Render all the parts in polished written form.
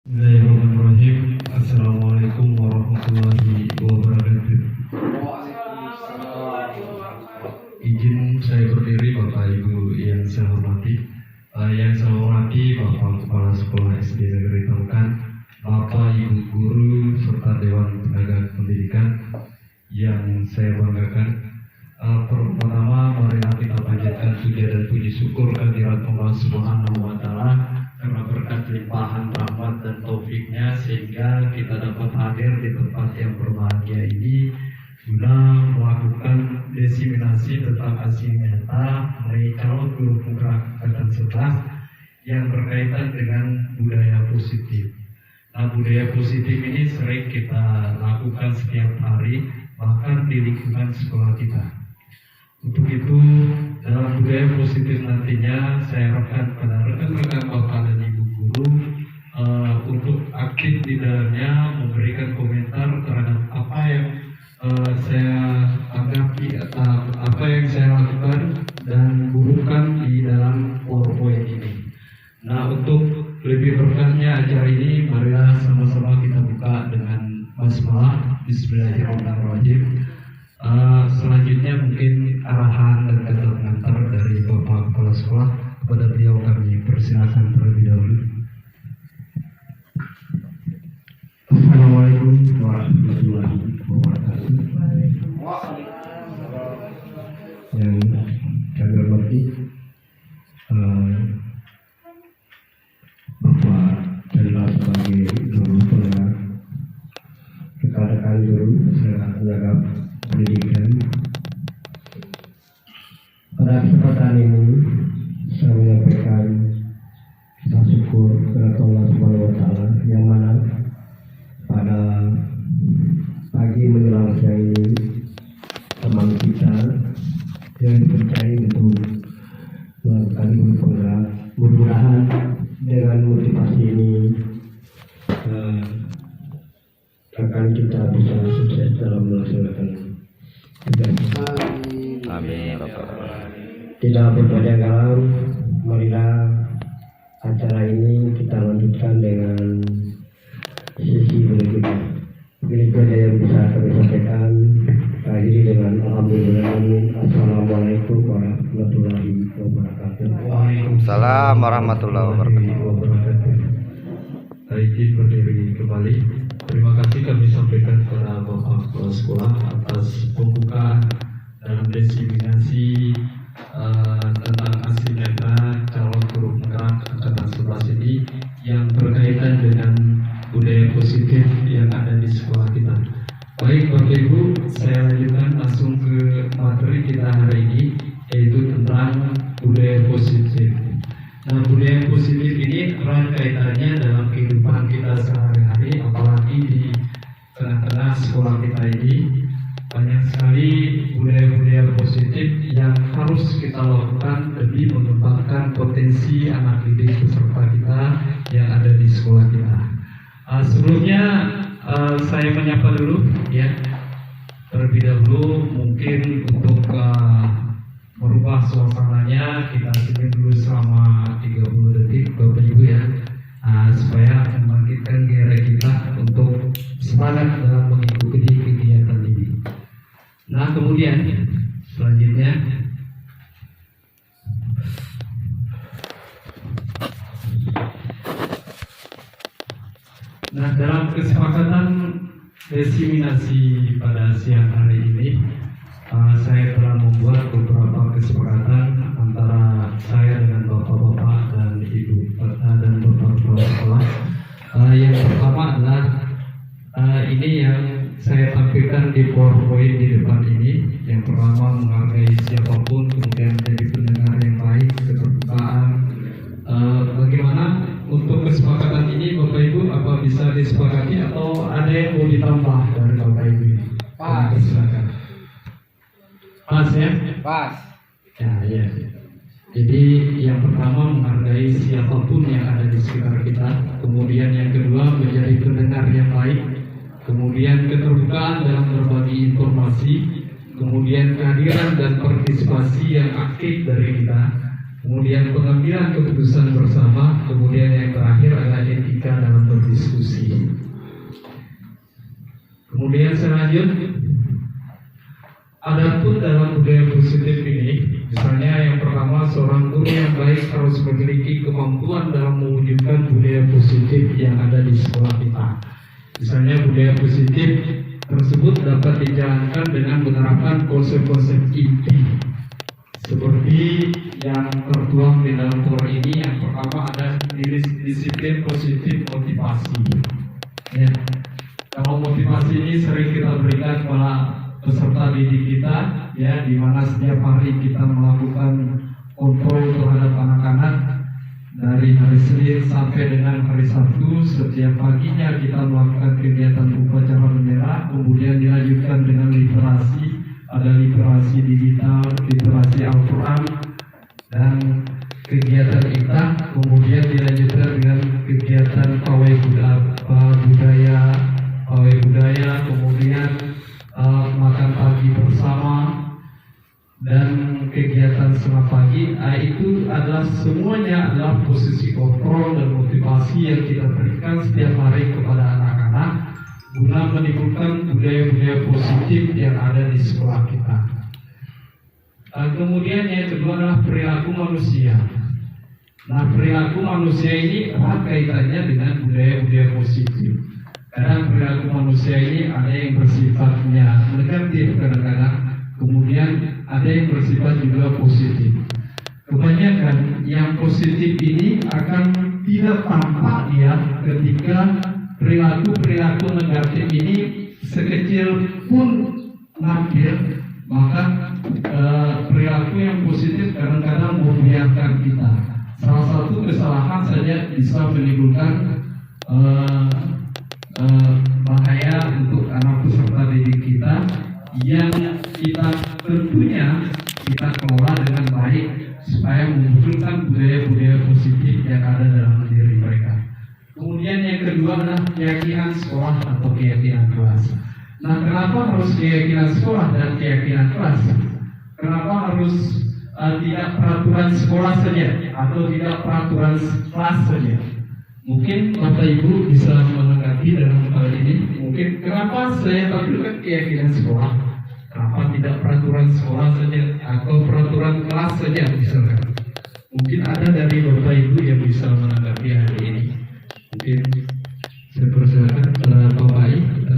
Bismillahirrahmanirrahim. Assalamualaikum warahmatullahi wabarakatuh. Izin saya berdiri Bapak Ibu yang saya hormati. Yang saya hormati Bapak Kepala Sekolah SD Negeri Taukan, Bapak Ibu Guru serta Dewan Tenaga Pendidikan yang saya banggakan. Pertama, mari kita panjatkan puja dan puji syukur kehadirat Allah Subhanahu wa Ta'ala karena berkat limpahan rahmat dan taufiknya sehingga kita dapat hadir di tempat yang berbahagia ini guna melakukan diseminasi tentang aksi nyata mengenai calon guru penggerak angkatan 11 yang berkaitan dengan budaya positif. Nah, budaya positif ini sering kita lakukan setiap hari bahkan di lingkungan sekolah kita. Untuk itu, dalam budaya positif nantinya saya harapkan pada rekan-rekan Bapak dan Ibu Guru untuk aktif di dalamnya memberikan komentar terhadap apa yang saya anggapi atau apa yang saya lakukan dan bukukan di dalam PowerPoint ini. Nah, untuk lebih berkahnya acara ini, marilah sama-sama kita buka dengan basmalah. Bismillahirrahmanirrahim. Selanjutnya mungkin arahan dan kata pengantar dari Bapak Kepala Sekolah kepada beliau kami persilakan terlebih dahulu. Assalamualaikum warahmatullahi wabarakatuh. Yang kami hormati Bapak adalah sebagai guru penggerak, rekan-rekan guru serta tenaga pendidikan. Pada kesempatan ini saya menyampaikan rasa syukur kepada Allah Subhanahu wa Ta'ala yang mana pada pagi menjelang siang ini teman kita yang dipercayai untuk melakukan guru penggerak, mudah-mudahan dengan motivasi ini akan kita bisa sukses dalam melaksanakan tugas. Amin. Tidak berpanjang kalam, marilah acara ini kita lanjutkan dengan sesi berikutnya. Berikut yang bisa kami sampaikan akhiri dengan alhamdulillah. Assalamualaikum warahmatullahi wabarakatuh. Waalaikumsalam warahmatullahi wabarakatuh. Izin berdiri kembali. Terima kasih kami sampaikan kepada Bapak Kepala Sekolah atas pembukaan dalam diseminasi tentang aksi nyata calon guru penggerak angkatan 11 ini yang berkaitan dengan budaya positif yang ada di sekolah kita. Baik Bapak Ibu, saya lanjutkan langsung ke materi kita hari ini, yaitu tentang budaya positif. Nah, budaya positif ini erat kaitannya dalam kehidupan kita sehari-hari, apalagi di tengah-tengah sekolah kita ini. Banyak sekali budaya-budaya positif yang harus kita lakukan demi mengembangkan potensi anak didik peserta kita yang ada di sekolah kita. Sebelumnya saya menyapa dulu ya. Terlebih dahulu mungkin untuk merubah suasananya kita senyum dulu selama 30 detik Bapak Ibu ya, supaya membangkitkan gairah kita untuk semangat dalam mengikuti kegiatan ini. Nah, kemudian selanjutnya dalam kesepakatan diseminasi pada siang hari ini, saya telah membuat beberapa kesepakatan antara saya dengan bapak-bapak dan ibu dan bapak kepala sekolah. Yang pertama adalah ini yang saya tampilkan di PowerPoint di depan ini. Yang pertama, menghargai siapapun, kemudian menjadi pendengar yang baik, keterbukaan. Bagaimana untuk kesepakatan ini Bapak Ibu, apa bisa disepakati atau ada yang mau ditambah dari Bapak Ibu ini? Pak, silakan. Pas ya? Pas. Ya. Jadi yang pertama menghargai siapapun yang ada di sekitar kita. Kemudian yang kedua menjadi pendengar yang baik. Kemudian keterbukaan dalam berbagi informasi. Kemudian kehadiran dan partisipasi yang aktif dari kita. kemudian pengambilan keputusan bersama, kemudian yang terakhir adalah etika dalam berdiskusi. Kemudian selanjutnya, adapun dalam budaya positif ini, misalnya yang pertama, seorang guru yang baik harus memiliki kemampuan dalam mewujudkan budaya positif yang ada di sekolah kita. Misalnya budaya positif tersebut dapat dijalankan dengan menerapkan konsep-konsep inti seperti yang tertuang di dalam Quran ini. Yang pertama ada disiplin positif motivasi. Ya. Kalau motivasi ini sering kita berikan kepada peserta didik kita, ya, di mana setiap hari kita melakukan kontrol terhadap anak-anak dari hari Senin sampai dengan hari Sabtu. Setiap paginya kita melakukan kegiatan upacara bendera, kemudian dilanjutkan dengan literasi, ada literasi digital, literasi Al-Quran, dan kegiatan kita, kemudian dilanjutkan dengan kegiatan pawai budaya, kemudian makan pagi bersama, dan kegiatan setengah pagi. Itu adalah semuanya adalah posisi kontrol dan motivasi yang kita berikan setiap hari kepada anak-anak guna menimbulkan budaya-budaya positif yang ada di sekolah kita. Kemudian yang kedua adalah perilaku manusia. Nah, perilaku manusia ini erat kaitannya dengan budaya-budaya positif. Karena perilaku manusia ini ada yang bersifatnya negatif kadang-kadang, kemudian ada yang bersifat juga positif. Kebanyakan yang positif ini akan tidak tampak dia ketika perilaku negatif ini sekecil pun nampil, maka perilaku yang positif kadang-kadang membiarkan kita. Salah satu kesalahan saja bisa menimbulkan bahaya untuk anak peserta didik kita, yang kita tentunya kita kelola dengan baik supaya memunculkan budaya-budaya positif yang ada dalam diri mereka. Kemudian yang kedua adalah keyakinan sekolah atau keyakinan kelas. Nah, kenapa harus keyakinan sekolah dan keyakinan kelas? Kenapa harus tidak peraturan sekolah saja atau tidak peraturan kelas saja? Mungkin Bapak Ibu bisa menanggapi dalam hal ini. Mungkin kenapa saya tampilkan keyakinan sekolah? Kenapa tidak peraturan sekolah saja atau peraturan kelas saja misalkan? Mungkin ada dari Bapak Ibu yang bisa menanggapi hari ini. Mungkin saya persilakan Bapak Ibu.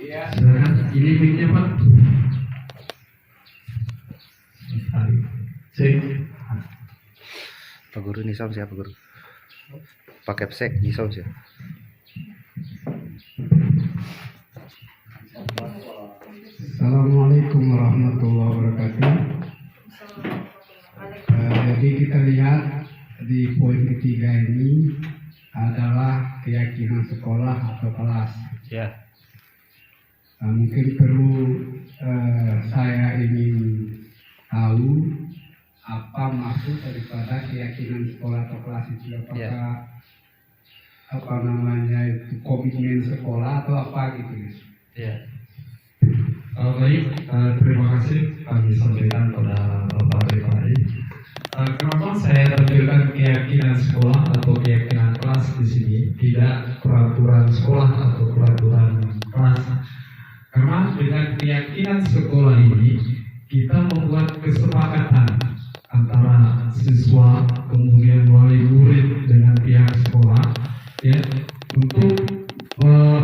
Iya. Silakan. Ini mic-nya Pak. Pak Guru ini sound siapa Guru? Pakai psek di sound ya. Assalamualaikum warahmatullahi wabarakatuh. Jadi kita lihat di poin ketiga ini adalah keyakinan sekolah atau kelas. Ya. Mungkin perlu saya ingin tahu apa maksud daripada keyakinan sekolah atau kelas itu. Apakah apa namanya itu komitmen sekolah atau apa gitu? Ya. Baik, terima kasih kami sampaikan pada Bapak Rifai. Kenapa saya tampilkan keyakinan sekolah atau keyakinan kelas di sini, tidak peraturan sekolah atau peraturan kelas? Karena dengan keyakinan sekolah ini kita membuat kesepakatan antara siswa, kemudian wali murid dengan pihak sekolah, ya, untuk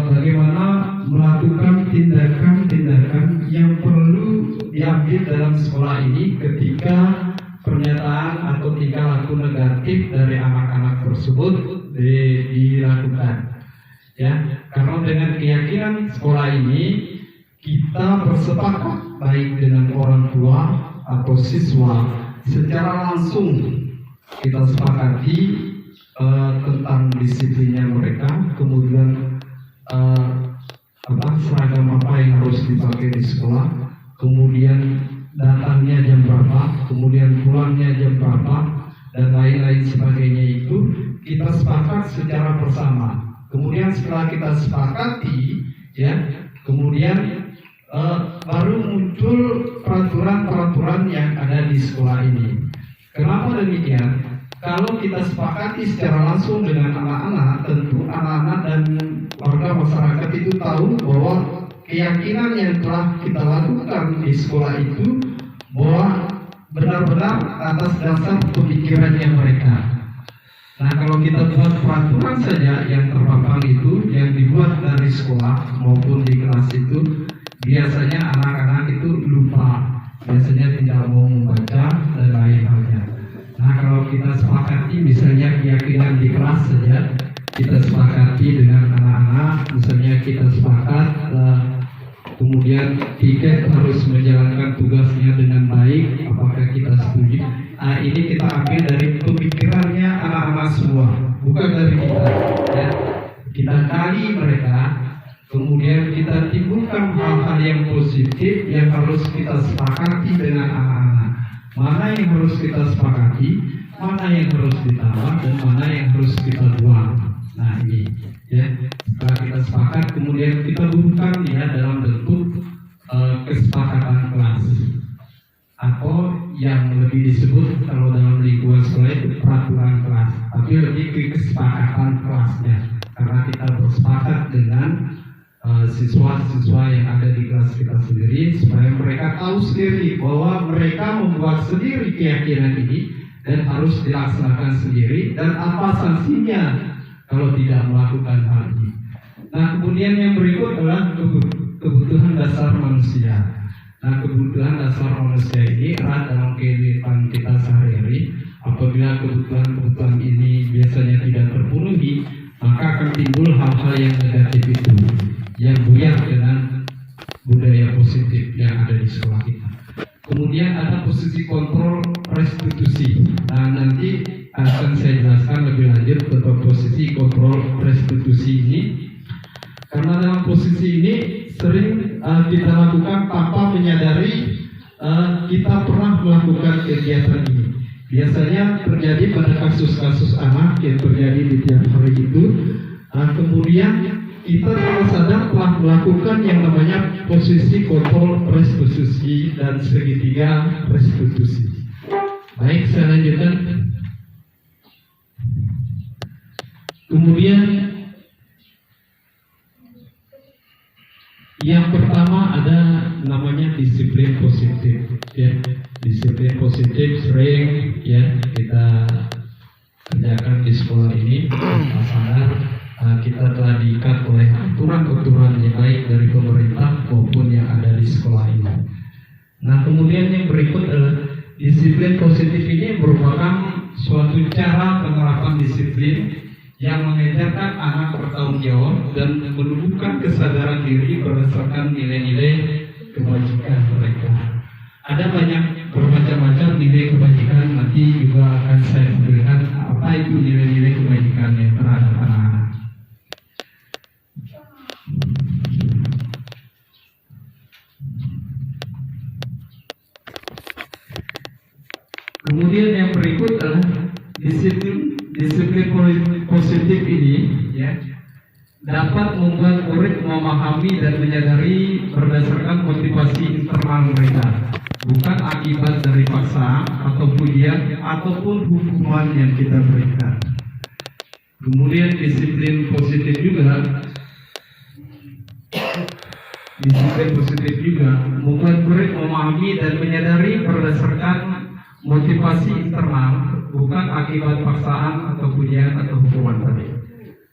bagaimana melakukan tindakan-tindakan yang perlu diambil dalam sekolah ini ketika pernyataan atau tingkah laku negatif dari anak-anak tersebut dilakukan. Ya, karena dengan keyakinan sekolah ini kita bersepakat baik dengan orang tua atau siswa secara langsung kita sepakati tentang disiplinnya mereka, kemudian seragam apa yang harus dipakai di sekolah, kemudian datangnya jam berapa, kemudian pulangnya jam berapa, dan lain-lain sebagainya. Itu kita sepakat secara bersama. Kemudian setelah kita sepakati, ya, kemudian baru muncul peraturan-peraturan yang ada di sekolah ini. Kenapa demikian? Kalau kita sepakati secara langsung dengan anak-anak, tentu anak-anak dan warga masyarakat itu tahu bahwa keyakinan yang telah kita lakukan di sekolah itu bahwa benar-benar atas dasar pemikirannya mereka. Nah, kalau kita buat peraturan saja yang terpampang itu, yang dibuat dari sekolah maupun di kelas itu, biasanya anak-anak itu lupa, biasanya tidak mau membaca dan lain halnya. Nah, kalau kita sepakati misalnya keyakinan di kelas saja, kita sepakati dengan anak-anak, misalnya kita sepakat kemudian tiket harus menjalankan tugasnya dengan baik, apakah kita setuju? Nah, ini kita ambil dari pemikirannya anak-anak semua, bukan dari kita. Ya. Kita kali mereka, kemudian kita timbulkan hal-hal yang positif yang harus kita sepakati dengan anak-anak. Mana yang harus kita sepakati, mana yang harus ditambah, dan mana yang harus kita buang. Nah ini, ya. Setelah kita sepakat, kemudian kita bukan ya dalam bentuk kesepakatan kelas, atau yang lebih disebut kalau dalam lingkungan sekolah itu peraturan kelas, tapi lebih ke kesepakatan kelasnya, karena kita bersepakat dengan siswa-siswa yang ada di kelas kita sendiri, supaya mereka tahu sendiri bahwa mereka membuat sendiri keyakinan ini dan harus dilaksanakan sendiri, dan apa sanksinya kalau tidak melakukan hal ini. Nah, kemudian yang berikut adalah kebutuhan dasar manusia. Nah, kebutuhan dasar manusia ini erat dalam kehidupan kita sehari-hari. Apabila kebutuhan ini biasanya tidak terpenuhi, maka akan timbul hal-hal yang negatif itu, yang buyar dengan budaya positif yang ada di sekolah kita. Kemudian ada posisi kontrol restitusi. Nah, nanti akan saya jelaskan lebih lanjut tentang posisi kontrol restitusi ini. Karena dalam posisi ini sering kita lakukan tanpa menyadari kita pernah melakukan kegiatan ini. Biasanya terjadi pada kasus-kasus anak yang terjadi di tiap hari itu. Kemudian kita tidak sadar telah melakukan yang namanya posisi kontrol restitusi dan segitiga restitusi. Baik, saya lanjutkan. Kemudian yang pertama ada namanya disiplin positif. Ya, disiplin positif sering ya kita kerjakan di sekolah ini. Sadar kita telah diikat oleh aturan-aturan yang baik dari pemerintah maupun yang ada di sekolah ini. Nah, kemudian yang berikut adalah disiplin positif ini merupakan suatu cara penerapan disiplin yang mengajarkan anak bertanggung jawab dan menumbuhkan kesadaran diri berdasarkan nilai-nilai kebajikan mereka. Ada bermacam-macam nilai kebajikan, nanti juga akan saya berikan apa itu nilai-nilai kebajikan yang terhadap anak-anak. Kemudian yang berikut adalah disiplin positif ini ya dapat membuat murid memahami dan menyadari berdasarkan motivasi internal mereka, bukan akibat dari paksaan atau pujian ataupun hukuman yang kita berikan. Kemudian disiplin positif juga membuat murid memahami dan menyadari berdasarkan motivasi internal, bukan akibat paksaan atau pujian atau hukuman tadi.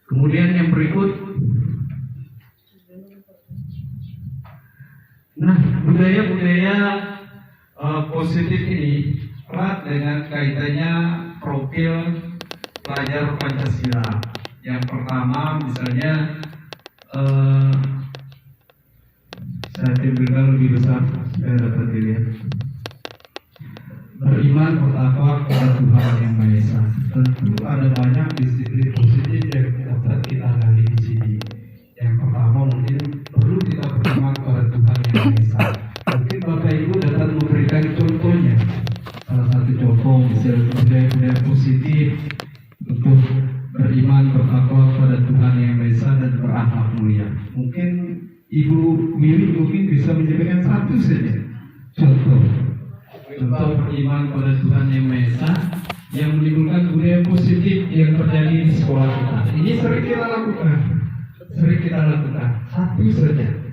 Kemudian yang berikut, nah budaya-budaya positif ini erat dengan kaitannya profil pelajar Pancasila. Yang pertama misalnya saya tampilkan lebih besar supaya dapat dilihat. Beriman bertakwa kepada Tuhan Yang Maha Esa. Tentu ada banyak disiplin positif yang dapat kita gali di sini. Yang pertama mungkin perlu kita berdoa kepada Tuhan Yang Maha Esa. Mungkin Bapak Ibu dapat memberikan contohnya. Salah satu contoh misalnya budaya positif untuk beriman bertakwa kepada Tuhan Yang Maha Esa dan berakhlak mulia. Mungkin Ibu Willy bisa menyebutkan satu saja contoh. atau beriman pada Tuhan Yang Maha Esa yang menimbulkan budaya positif yang terjadi di sekolah kita. Ini sering kita lakukan, satu saja.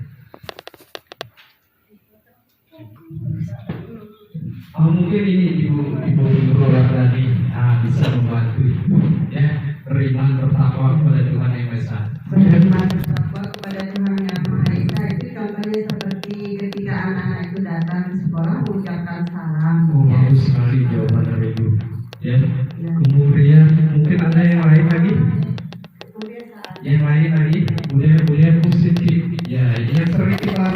Mungkin ini ibu Nurul tadi bisa membantu, ya, beriman bertakwa kepada Tuhan Yang Maha Esa. Beriman bertakwa kepada Tuhan Yang Maha Esa itu contohnya seperti ketika anak-anak itu datang ke sekolah mengucapkan salam. Ya. Bagus sekali jawaban dari ibu. Ya. Kemudian mungkin ada yang lain lagi? Yang lain lagi budaya positif. Ya, yang sering kita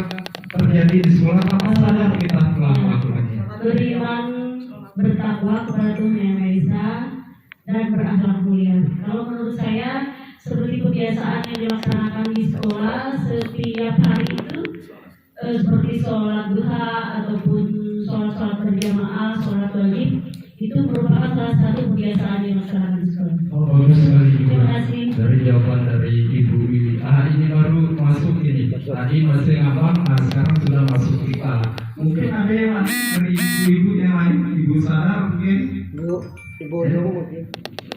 terjadi di sekolah tanpa sadar kita telah melakukannya. Beriman bertakwa kepada Tuhan Yang Maha Esa dan berakhlak mulia. Kalau menurut saya seperti kebiasaan yang dilaksanakan di sekolah setiap hari itu seperti sholat duha ataupun sholat berjamaah, sholat wajib itu merupakan salah satu kebiasaan yang dilaksanakan di sekolah. Bagus sekali juga. Terima kasih. Dari jawaban dari ibu ini. Ini baru masuk ini. Tadi masih ngabang, sekarang sudah masuk kita. Mungkin ada yang dari ibu yang lain, ibu sadar mungkin. Ibu mungkin.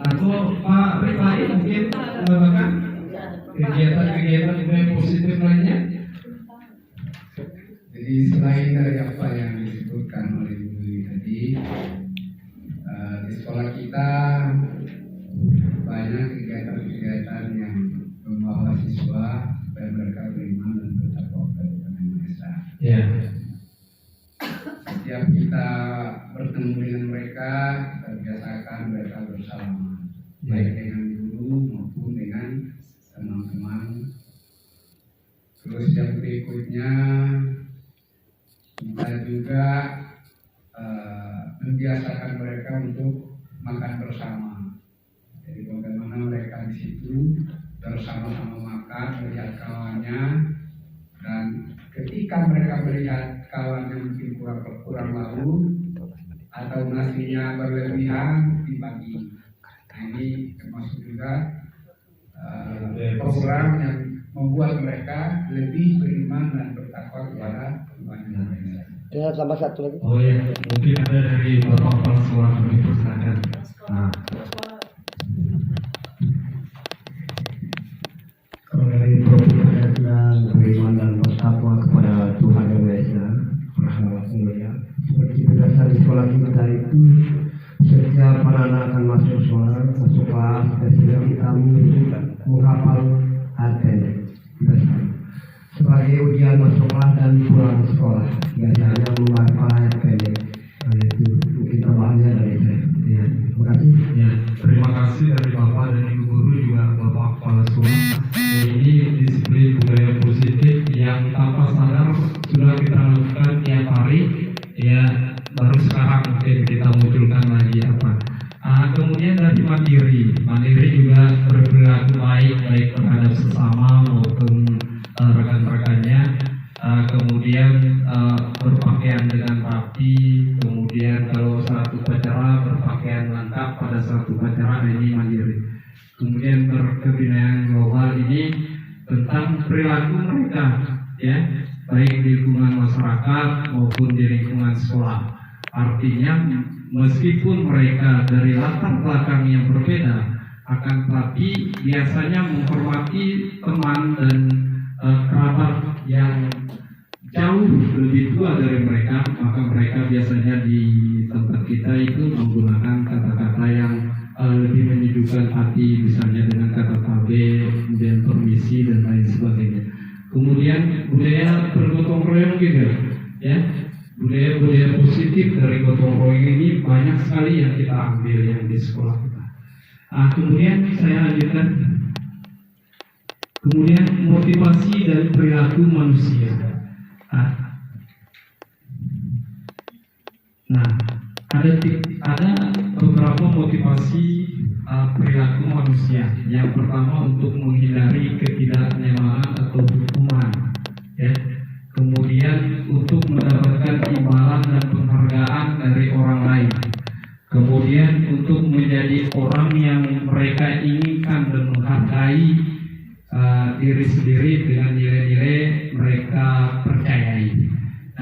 Atau Pak Rifai mungkin menambahkan kegiatan-kegiatan yang positif lainnya. Jadi selain dari apa yang disebutkan oleh Ibu tadi, di sekolah kita banyak kegiatan-kegiatan yang membawa siswa supaya mereka beriman dan bertakwa kepada Tuhan Yang Maha Esa. Ya. Setiap kita bertemu dengan mereka, kita biasakan mereka bersalaman, baik dengan guru maupun dengan teman-teman. Terus yang berikutnya kita juga membiasakan mereka untuk makan bersama. Jadi bagaimana mereka di situ bersama-sama makan, melihat kawannya, dan ketika mereka melihat kawannya mungkin kurang lauk atau nasinya berlebihan dibagi. Nah, ini termasuk juga program yang membuat mereka lebih beriman dan bertakwa kepada Tuhan Yang Maha Esa. Ya, tambah satu lagi. Oh ya, mungkin ada dari Bapak Kepala Sekolah kami persilakan. Kalau dari program yang beriman dan bertakwa kepada Tuhan Yang Maha Esa, berakhlak mulia. Seperti berdasar di sekolah kita itu, setiap anak-anak akan masuk kelas, setiap kami menghafal ATN sebagai ujian masuk kelas dan pulang sekolah. Biasanya menghafal ATN. Itu mungkin tambahannya dari saya. Ya, terima kasih. Ya, terima kasih dari Bapak dan Ibu Guru juga Bapak Kepala Sekolah. Ini disiplin budaya positif yang tanpa sadar sudah kita lakukan tiap hari. Ya, baru sekarang mungkin kita munculkan lagi apa. Kemudian dari mandiri juga berperilaku baik terhadap sesama maupun rekan-rekannya. Kemudian berpakaian dengan rapi. Kemudian kalau saat upacara berpakaian lengkap pada saat upacara, ini mandiri. Kemudian berkebinaikan global ini tentang perilaku mereka, ya, baik di lingkungan masyarakat maupun di lingkungan sekolah. Artinya meskipun mereka dari latar belakang yang berbeda, akan tetapi biasanya menghormati teman dan kerabat yang jauh lebih tua dari mereka, maka mereka biasanya di tempat kita itu menggunakan kata-kata yang lebih menyejukkan hati, misalnya dengan kata tabe, kemudian permisi dan lain sebagainya. Kemudian budaya bergotong royong juga, ya. Budaya positif dari gotong royong ini banyak sekali yang kita ambil yang di sekolah kita. Kemudian saya lanjutkan. Kemudian motivasi dan perilaku manusia. Nah, ada beberapa motivasi perilaku manusia. Yang pertama untuk menghindari ketidaknemaan atau hukuman, ya. Kemudian untuk mendapatkan imbalan dan penghargaan dari orang lain. Kemudian untuk menjadi orang yang mereka inginkan dan menghargai diri sendiri dengan nilai-nilai mereka percayai.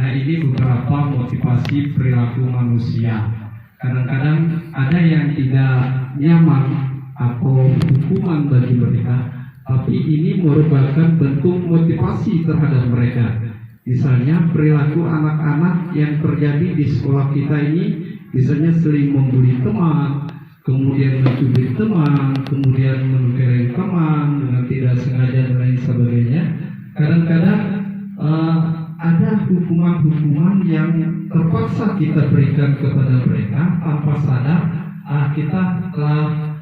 Nah, ini beberapa motivasi perilaku manusia. Kadang-kadang ada yang tidak nyaman atau hukuman bagi mereka, tapi ini merupakan bentuk motivasi terhadap mereka. Misalnya perilaku anak-anak yang terjadi di sekolah kita ini, misalnya sering membuli teman, kemudian mencubit teman, kemudian menggering teman dengan tidak sengaja dan lain sebagainya. Kadang-kadang ada hukuman-hukuman yang terpaksa kita berikan kepada mereka tanpa sadar. Kita telah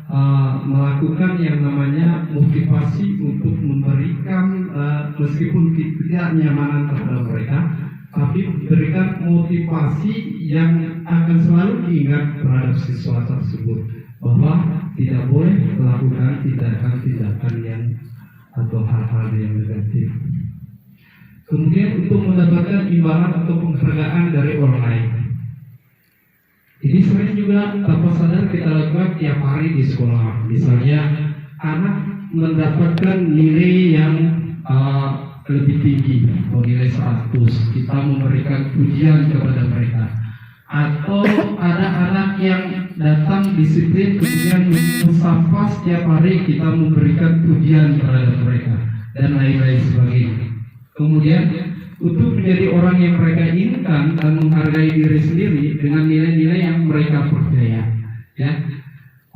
melakukan yang namanya motivasi untuk memberikan meskipun tidak nyamanan kepada mereka, tapi berikan motivasi yang akan selalu diingat terhadap siswa tersebut bahwa tidak boleh melakukan tindakan-tindakan yang atau hal-hal yang negatif. Kemudian untuk mendapatkan imbalan atau penghargaan dari orang lain, ini sering juga tanpa sadar kita lakukan tiap hari di sekolah. Misalnya anak mendapatkan nilai yang lebih tinggi atau nilai 100, kita memberikan pujian kepada mereka. Atau ada anak yang datang disiplin kemudian musafah setiap hari, kita memberikan pujian terhadap mereka dan lain-lain sebagainya. Kemudian untuk menjadi orang yang mereka inginkan dan menghargai diri sendiri dengan nilai-nilai yang mereka percaya, ya.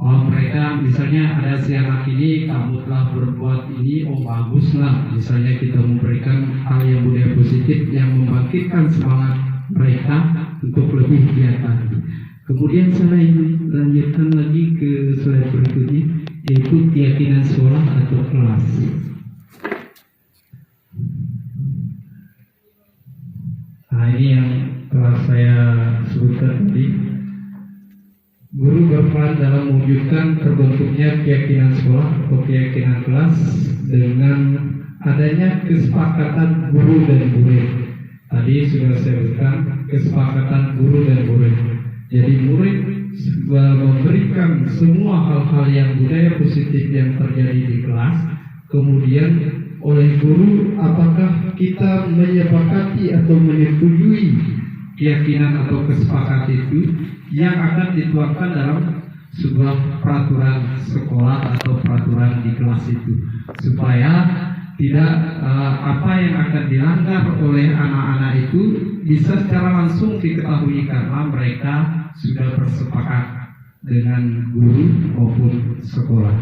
Mereka misalnya ada si anak ini, kamu telah berbuat ini, baguslah. Misalnya kita memberikan hal yang budaya positif yang membangkitkan semangat mereka untuk lebih giat lagi. Kemudian saya ingin lanjutkan lagi ke slide berikutnya, yaitu keyakinan sekolah atau kelas. Nah, ini yang telah saya sebutkan tadi. Guru berperan dalam mewujudkan terbentuknya keyakinan sekolah atau keyakinan kelas dengan adanya kesepakatan guru dan murid. Tadi sudah saya sebutkan kesepakatan guru dan murid. Jadi murid memberikan semua hal-hal yang budaya positif yang terjadi di kelas. Kemudian oleh guru, apakah kita menyepakati atau menyetujui keyakinan atau kesepakatan itu yang akan dituangkan dalam sebuah peraturan sekolah atau peraturan di kelas itu, supaya tidak apa yang akan dilanggar oleh anak-anak itu bisa secara langsung diketahui karena mereka sudah bersepakat dengan guru maupun sekolah.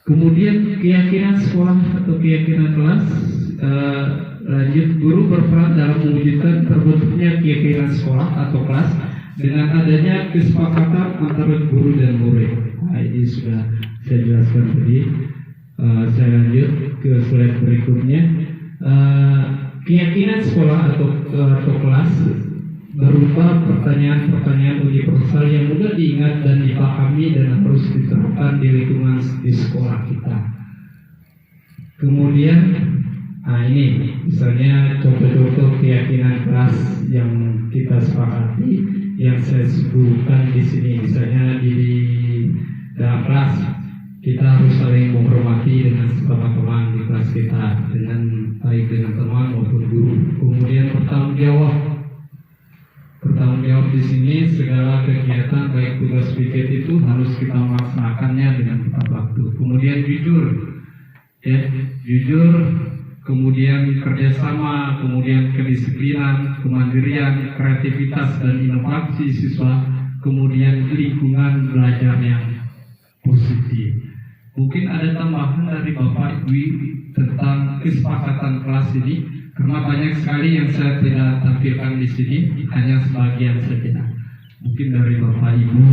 Kemudian keyakinan sekolah atau keyakinan kelas, lanjut, guru berperan dalam mewujudkan terbentuknya keyakinan sekolah atau kelas dengan adanya kesepakatan antara guru dan murid. Nah, ini sudah saya jelaskan tadi. Saya lanjut ke slide berikutnya. Keyakinan sekolah atau kelas berupa pertanyaan-pertanyaan universal yang mudah diingat dan dipahami dan harus diterapkan di lingkungan di sekolah kita. Kemudian, ini misalnya contoh-contoh keyakinan kelas yang kita sepakati yang saya sebutkan di sini. Misalnya di dalam kelas kita harus saling menghormati dengan teman-teman di kelas kita, dengan baik dengan teman maupun guru. Kemudian bertanggung jawab di sini segala kegiatan baik tugas piket itu harus kita melaksanakannya dengan tepat waktu. Kemudian jujur, ya, jujur. Kemudian kerjasama, kemudian kedisiplinan, kemandirian, kreativitas dan inovasi siswa, kemudian lingkungan belajar yang positif. Mungkin ada tambahan dari Bapak Ibu tentang kesepakatan kelas ini, karena banyak sekali yang saya tidak tampilkan di sini, hanya sebagian saja. Mungkin dari Bapak Ibu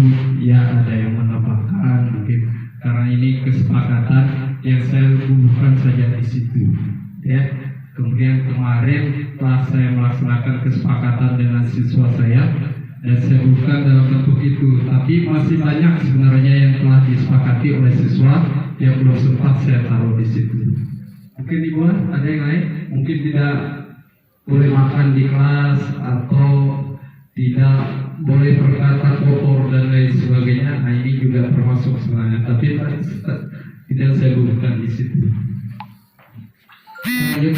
ya ada yang menambahkan, mungkin karena ini kesepakatan yang saya bubuhkan saja di situ. Ya, kemudian kemarin telah saya melaksanakan kesepakatan dengan siswa saya dan saya bukan dalam bentuk itu, tapi masih banyak sebenarnya yang telah disepakati oleh siswa yang belum sempat saya taruh di situ. Mungkin Ibu ada yang lain, mungkin tidak boleh makan di kelas atau tidak boleh berkata kotor dan lain sebagainya. Nah, ini juga termasuk sebenarnya, tapi tidak saya bukan di situ. lanjut.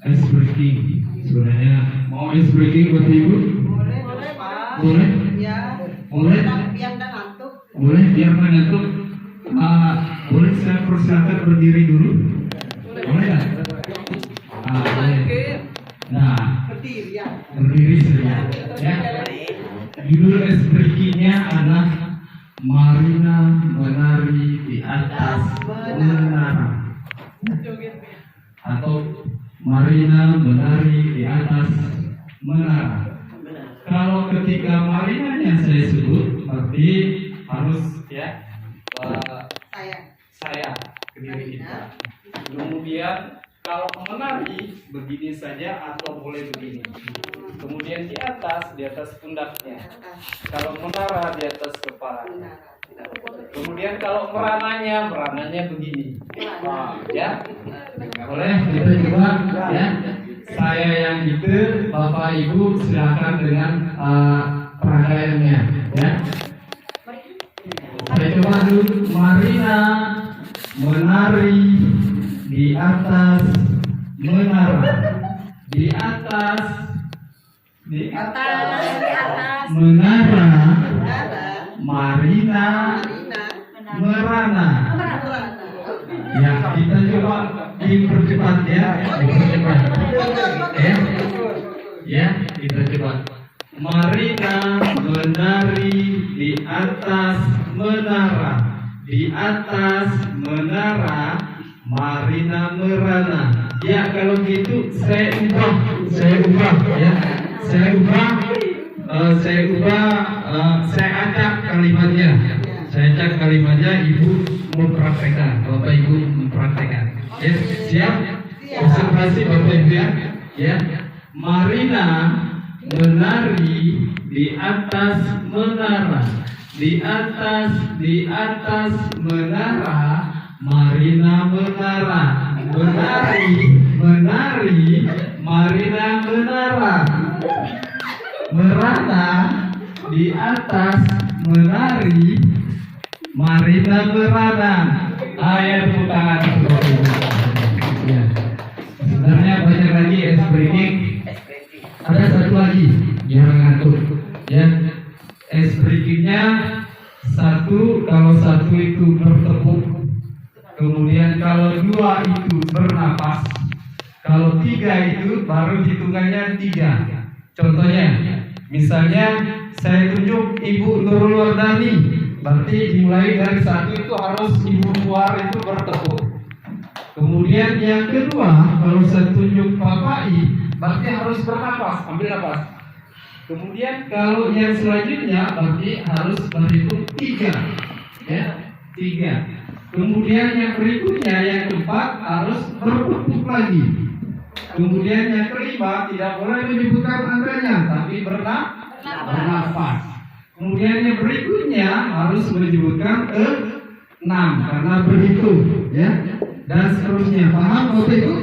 Ice breaking. Sebenarnya mau ice breaking buat ibu? Boleh, Pak. Boleh? Ya. Boleh? Biar nggak ngantuk. Boleh biar mengantuk. Boleh saya persilakan berdiri dulu? Boleh nggak? Boleh. Nah, Berdiri ya. berdiri saja. Ya. Judul ice breakingnya adalah Marina menari di atas menara. Atau Marina menari di atas menara. Kalau ketika marinanya saya sebut, berarti harus ya saya ke diri kita. Kemudian kalau menari begini saja atau boleh begini. Kemudian di atas pundaknya. Kalau menara di atas kepala. Kemudian kalau merananya begini. Ya. Boleh kita coba ya. Saya yang gitu, Bapak Ibu silakan dengan perangkaiannya ya. Saya coba dulu. Marina menari di atas menara. Di atas menara. Marina merana. Ya, kita coba dipercepat ya. Dipercepat. Ya, kita coba. Marina menari di atas menara. Di atas menara Marina merana. Ya, kalau gitu saya ubah ya. Saya acak kalimatnya. Ibu mempraktekkan, Bapak Ibu mempraktekkan. Ya, siap? Konsentrasi Bapak Ibu ya. Ya. Marina menari di atas menara. Di atas menara Marina menara. Menari Marina menara. Merana di atas menari Marina merana. Ayo tepuk tangan. Ya. Sebenarnya banyak lagi ice breaking. Ada satu lagi jangan ngantuk. Ya. Ice breakingnya satu, kalau satu itu bertepuk, kemudian kalau dua itu bernapas, kalau tiga itu baru hitungannya tiga. Contohnya, misalnya saya tunjuk Ibu Nurul Wardani, berarti dimulai dari satu itu harus Ibu keluar itu bertepuk. Kemudian yang kedua, kalau saya tunjuk Bapak I, berarti harus bernapas, ambil napas. Kemudian kalau yang selanjutnya berarti harus berhitung tiga, ya, tiga. Kemudian yang berikutnya yang keempat harus bertepuk lagi. Kemudian yang kelima tidak boleh menyebutkan angkanya, tapi bernafas. Kemudian yang berikutnya harus menyebutkan 6 karena berhitung, ya, dan seterusnya. Paham Bapak Ibu?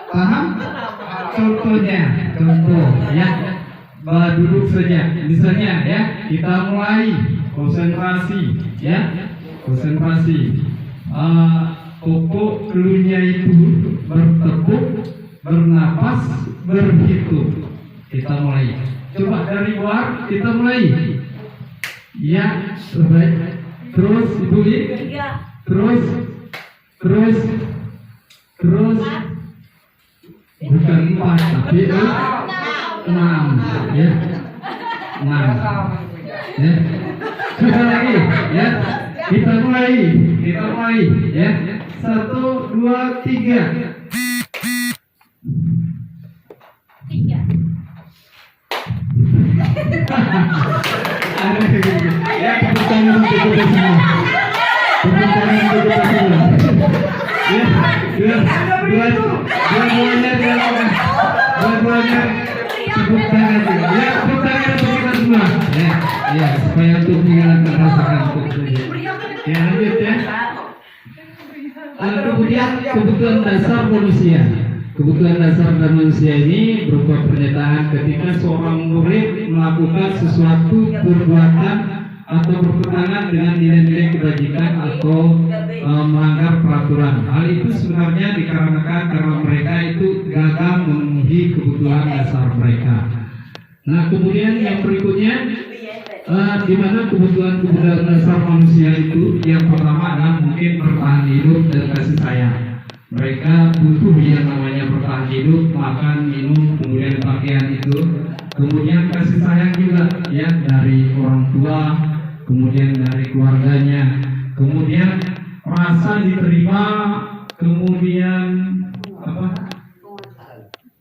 Paham? Contohnya, ya. Duduk saja. Misalnya ya, kita mulai konsentrasi ya. Konsentrasi. Pokok keluarnya itu bertepuk, bernapas, berhitung. Kita mulai. Coba dari luar kita mulai. Ya, terbaik. Terus Ibu I. Terus. Bukan 4 tapi 6 ya. 6 ya. Coba lagi ya. Kita mulai ya. 1, 2, 3. Ya, tepuk tangan untuk kita semua. Tepuk tangan untuk kita semua. Ya, dua-duanya tepuk tangan. Ya, tepuk tangan untuk kita semua. Ya, supaya untuk menghilangkan rasa kantuk. Ya, lanjut ya. Kemudian kebutuhan dasar manusia. Kebutuhan dasar manusia ini berupa pernyataan ketika seorang murid melakukan sesuatu perbuatan atau bertentangan dengan nilai-nilai kebajikan atau melanggar peraturan. Hal itu sebenarnya dikarenakan karena mereka itu gagal memenuhi kebutuhan dasar mereka. Nah, kemudian yang berikutnya, di mana kebutuhan dasar manusia itu, yang pertama adalah mungkin bertahan hidup dan kasih sayang. Mereka butuh yang namanya bertahan hidup, makan, minum, kemudian pakaian itu, kemudian kasih sayang juga ya dari orang tua, kemudian dari keluarganya, kemudian rasa diterima, kemudian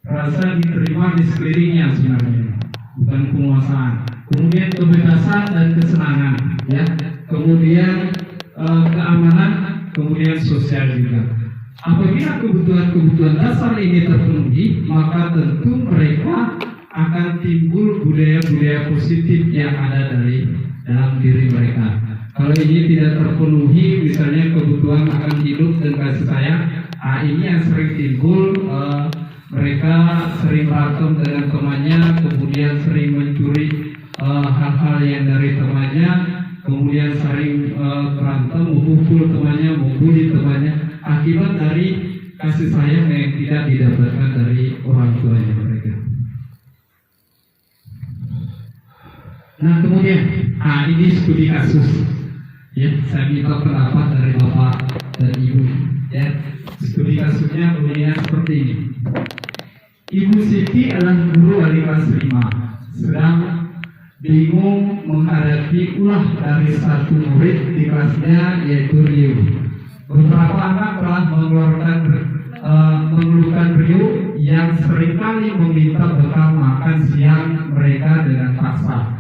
rasa diterima di sekelilingnya sebenarnya, bukan penguasaan. Kemudian kebebasan dan kesenangan, ya. Kemudian keamanan, kemudian sosial juga. Apabila kebutuhan dasar ini terpenuhi, maka tentu mereka akan timbul budaya-budaya positif yang ada dalam diri mereka. Kalau ini tidak terpenuhi, misalnya kebutuhan akan hidup dan kasih sayang, ini yang sering timbul. Mereka sering berantem dengan temannya, kemudian sering mencuri hal-hal yang dari temannya, kemudian sering berantem, memukul temannya, membuli temannya, akibat dari kasih sayang yang tidak didapatkan dari orang tuanya mereka. Nah, kemudian ini studi kasus. Ya, saya minta pendapat dari Bapak dan Ibu. Ya, studi kasusnya kemudian seperti ini. Ibu Siti adalah guru wali kelas 5, sedang bingung menghadapi ulah dari satu murid di kelasnya, yaitu Rio. Beberapa anak telah mengeluhkan Rio yang seringkali meminta bekal makan siang mereka dengan paksa.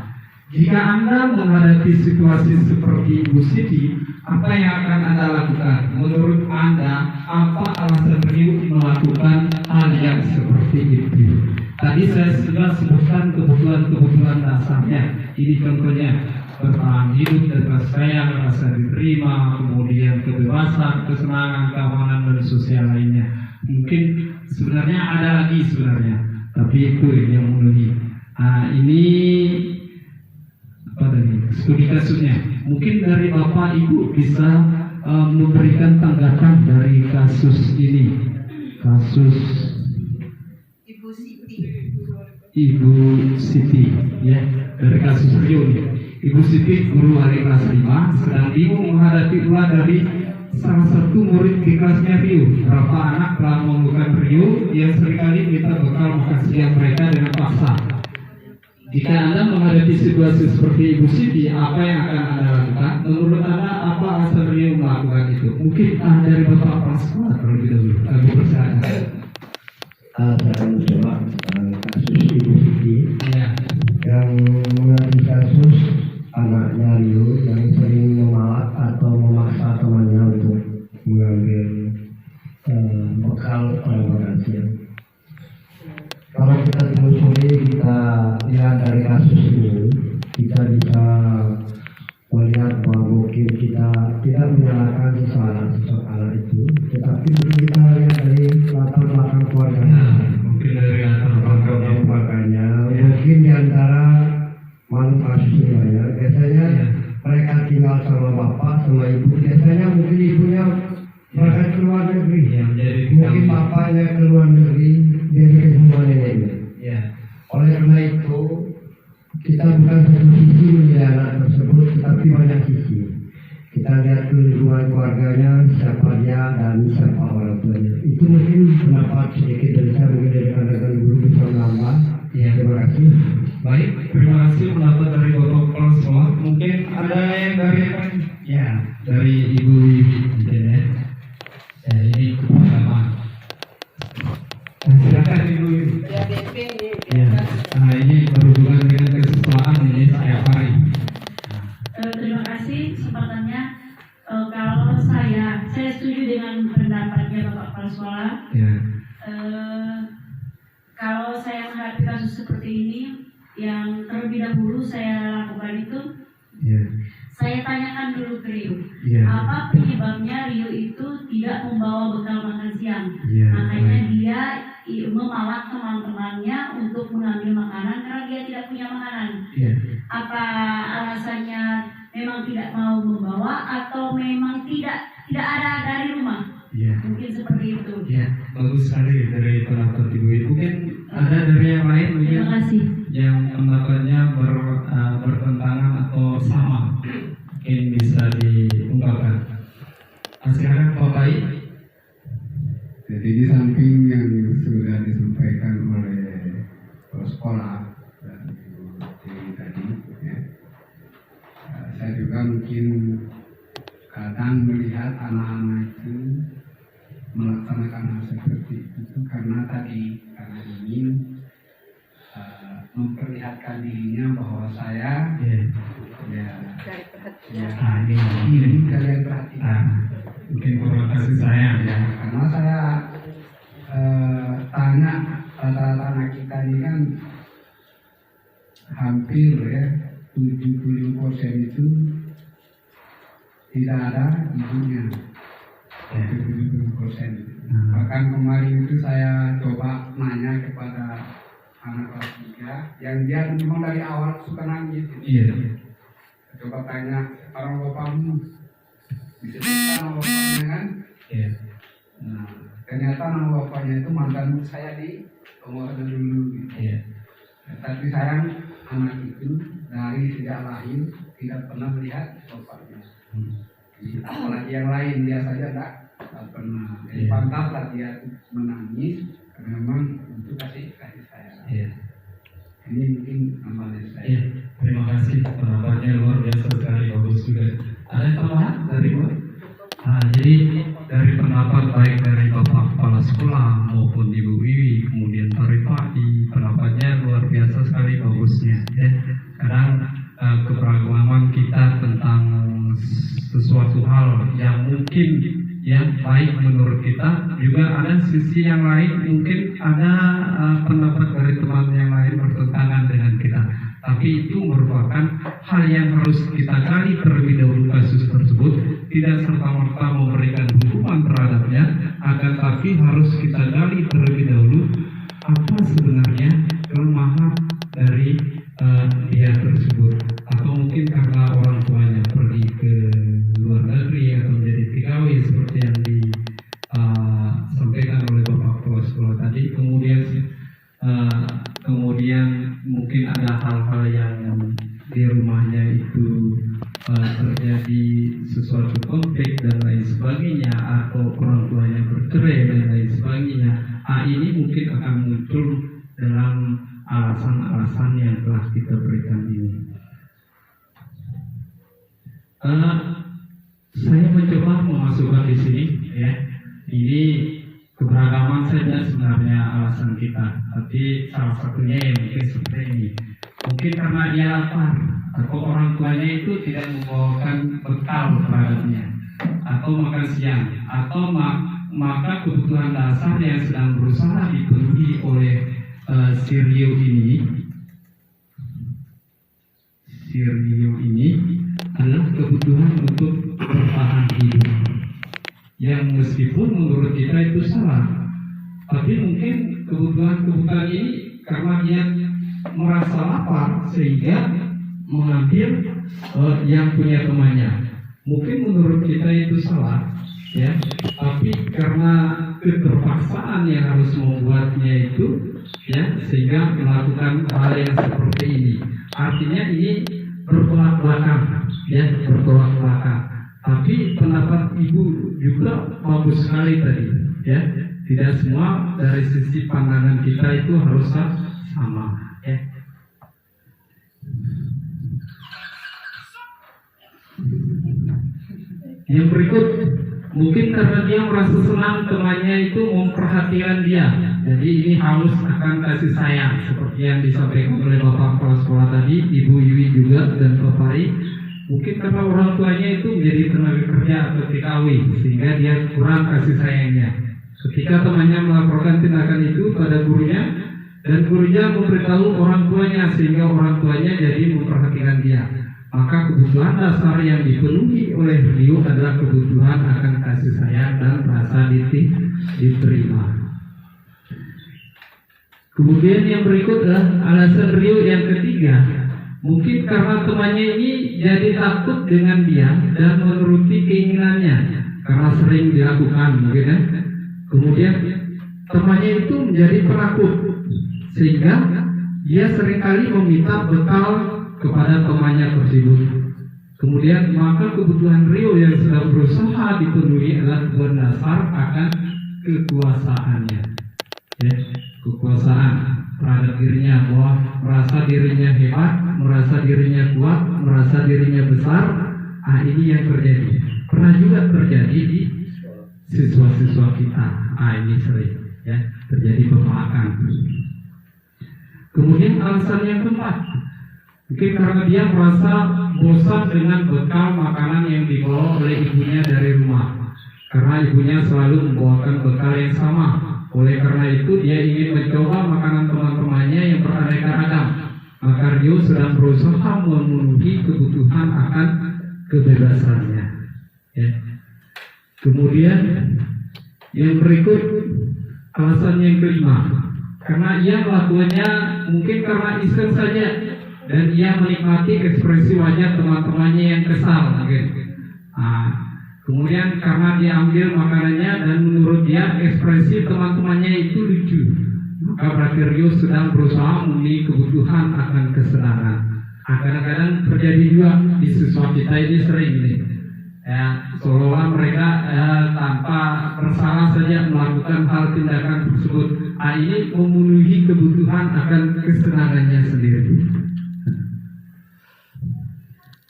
Jika Anda menghadapi situasi seperti Ibu Siti, apa yang akan Anda lakukan? Menurut Anda, apa alasan Rio melakukan hal yang seperti itu? Tadi saya sudah sebutkan kebutuhan dasarnya. Ini contohnya bertahan hidup dan kasih sayang, rasa diterima, kemudian kebebasan, kesenangan, keamanan dan sosial lainnya. Mungkin sebenarnya ada lagi sebenarnya, tapi itu yang memenuhi. Ini apa tadi? Studi kasusnya. Mungkin dari Bapak Ibu bisa memberikan tanggapan dari kasus ini, kasus Ibu Siti, ya, dari kasus Rio ini. Ibu Siti guru wali kelas 5 sedang bingung menghadapi ulah dari salah satu murid di kelasnya Rio. Berapa anak telah mengeluhkan Rio yang seringkali minta bekal makan siang mereka dengan paksa. Jika Anda menghadapi situasi seperti Ibu Siti, apa yang akan Anda lakukan? Menurut Anda, apa alasan Rio melakukan itu? Mungkin dari Bapak Kepala Sekolah terlebih dahulu. Ibu persilakan. Saya mencoba kasus Ibu Siti yang mengalami kasus anaknya Rio yang sering memalak atau memaksa temannya untuk mengambil bekal makan siang. Kalau kita telusuri, kita lihat dari kasus ini, kita bisa melihat bahwa mungkin kita tidak menyalahkan seseorang itu, tetapi kita lihat dari latar belakang keluarganya. Mungkin dari latar belakang keluarganya, mungkin diantara manfaat semuanya. Biasanya mereka tinggal sama bapak, sama ibu. Biasanya mungkin ibunya berangkat ke luar negeri, mungkin bapaknya ke luar negeri, biasanya semuanya ini. Oleh karena itu, kita bukan satu sisi melihat anak tersebut, tetapi banyak sisi. Kita lihat lingkungan keluarganya, siapa dia dan siapa orang tuanya. Itu mungkin pendapat sedikit dari saya, mungkin dari rekan-rekan guru bisa menambah. Terima kasih. Baik, terima kasih pendapat dari Bapak Kepala Sekolah. Mungkin ada yang dari dari Ibu mungkin ya. Ini pertama. Silakan Ibu. Ini berhubungan dengan kesesuaian ini setiap hari. Terima kasih kesempatannya. Kalau saya setuju dengan pendapatnya Bapak Kepala Sekolah. Kalau saya menghadapi kasus seperti ini, yang terlebih dahulu saya lakukan itu, saya tanyakan dulu ke Rio, apa penyebabnya Rio itu tidak membawa bekal makan siang. Makanya dia memalak teman-temannya untuk mengambil makanan karena dia tidak punya makanan. Iya. Apa alasannya memang tidak mau membawa atau memang tidak ada dari rumah? Iya. Mungkin seperti itu. Ya, bagus sekali dari pendapat Ibu. Mungkin ada dari yang lain mungkin Terima kasih. yang pendapatnya bertentangan atau sama, mungkin bisa diungkapkan. Silakan Pak Pai. Jadi di samping yang sudah disampaikan oleh kepala sekolah dan Ibu Dewi tadi, ya, saya juga mungkin kadang melihat anak-anak itu melaksanakan hal seperti itu karena ingin memperlihatkan dirinya bahwa saya ini kalian perhatikan. Mungkin kurang kasih sayang ya. Karena saya tanya rata-rata anak kita ini kan hampir ya 70% itu tidak ada ibunya. 70%. Bahkan kemarin itu saya coba nanya kepada anak kelas 3 yang dia memang dari awal suka nangis. Iya. Coba tanya orang bapakmu, disebutkan nama bapaknya kan? Iya. Nah, ternyata nama bapaknya itu mantan saya di Pemorosan dulu. Gitu. Iya. Tapi sayang anak itu dari sejak lahir tidak pernah melihat bapaknya. Apalagi yang lain dia saja tak pernah. Jadi Iya. pantaslah dia menangis karena memang untuk kasih sayang. Iya. Ini mungkin amalan saya. Iya. Terima kasih, pendapatnya luar biasa sekali, bagus juga. Ada tambahan dari Ibu? Jadi dari pendapat baik dari Bapak Kepala Sekolah maupun Ibu Wiwi, kemudian Pak Rifai, pendapatnya luar biasa sekali bagusnya. Ya. Kadang keberagaman kita tentang sesuatu hal yang mungkin yang baik menurut kita, juga ada sisi yang lain, mungkin ada pendapat dari teman yang lain bertentangan dengan kita. Tapi itu merupakan hal yang harus kita gali terlebih dahulu kasus tersebut, tidak serta-merta memberikan hukuman terhadapnya, akan tapi harus kita gali terlebih dahulu apa sebenarnya kelemahan dari dia tersebut, atau mungkin karena orang tuanya pergi ke luar negeri atau menjadi TKW seperti yang disampaikan oleh Bapak Kepala Sekolah tadi, kemudian mungkin ada hal-hal yang di rumahnya itu terjadi sesuatu konflik dan lain sebagainya, atau orang tuanya bercerai dan lain sebagainya. Ini mungkin akan muncul dalam alasan-alasan yang telah kita berikan ini. Saya mencoba memasukkan di sini, ya, ini keberagaman saja sebenarnya alasan kita, tapi salah satunya yang mungkin seperti ini. Mungkin karena dia lapar, atau orang tuanya itu tidak membawakan bekal terhadapnya, atau makan siang, atau maka kebutuhan dasar yang sedang berusaha dipenuhi oleh si Rio ini adalah kebutuhan untuk bertahan hidup, yang meskipun menurut kita itu salah, tapi mungkin kebutuhan ini karena dia merasa lapar sehingga mengambil yang punya temannya. Mungkin menurut kita itu salah, ya, tapi karena keterpaksaan yang harus membuatnya itu, ya, sehingga melakukan hal yang seperti ini. Artinya ini bertolak belakang, ya, bertolak belakang. Tapi pendapat Ibu juga bagus sekali tadi, ya. Tidak semua dari sisi pandangan kita itu harus sama, ya. Yang berikut, mungkin karena dia merasa senang temannya itu memperhatikan dia, jadi ini harus akan kasih sayang seperti yang disampaikan oleh Bapak Kepala Sekolah tadi, Ibu Yui juga dan Pak Fari. Mungkin karena orang tuanya itu menjadi tenaga kerja atau TKW, sehingga dia kurang kasih sayangnya. Ketika temannya melaporkan tindakan itu pada gurunya, dan gurunya memberitahu orang tuanya, sehingga orang tuanya jadi memperhatikan dia, maka kebutuhan dasar yang dipenuhi oleh Rio adalah kebutuhan akan kasih sayang dan rasa diterima. Kemudian yang berikut adalah alasan Rio yang ketiga. Mungkin karena temannya ini jadi takut dengan dia dan menuruti keinginannya karena sering dilakukan mungkin ya. Kemudian temannya itu menjadi penakut sehingga dia seringkali meminta bekal kepada temannya tersebut. Kemudian maka kebutuhan Rio yang sedang berusaha dipenuhi adalah berdasar akan kekuasaannya, ya, kekuasaan terhadap dirinya, bahwa merasa dirinya hebat, merasa dirinya kuat, merasa dirinya besar. Ini yang terjadi. Pernah juga terjadi di siswa-siswa kita. Ini sering ya terjadi pemakan. Kemudian alasan yang keempat, mungkin karena dia merasa bosan dengan bekal makanan yang dibawa oleh ibunya dari rumah. Karena ibunya selalu membawakan bekal yang sama. Oleh karena itu dia ingin mencoba makanan teman-temannya yang beraneka ragam. Maka Rio sedang berusaha memenuhi kebutuhan akan kebebasannya. Ya. Kemudian yang berikut alasan yang kelima, karena ia melakukannya mungkin karena iseng saja dan ia menikmati ekspresi wajah teman-temannya yang kesal. Kemudian karena dia ambil makanannya dan menurut dia ekspresi teman-temannya itu lucu, maka berarti Rio sedang berusaha memenuhi kebutuhan akan kesenangan. Kadang-kadang terjadi juga di siswa kita ini sering nih, ya, seolah mereka tanpa bersalah saja melakukan hal tindakan tersebut. Ini memenuhi kebutuhan akan kesenangannya sendiri.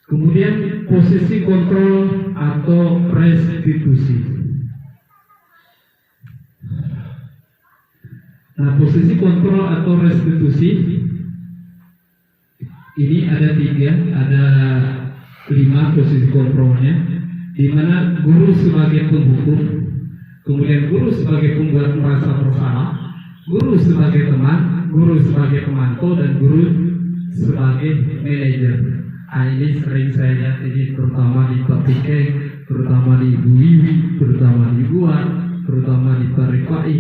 Kemudian posisi kontrol atau restitusi. Nah, posisi kontrol atau restitusi ini ada 5 posisi kontrolnya, di mana guru sebagai penghukum, kemudian guru sebagai pembuat merasa bersalah, guru sebagai teman, guru sebagai pemantau, dan guru sebagai manajer. Ini sering saya lihat ini terutama di Pak Pike, terutama di Ibu Wiwi, terutama di Buat, terutama di Pak Rifai,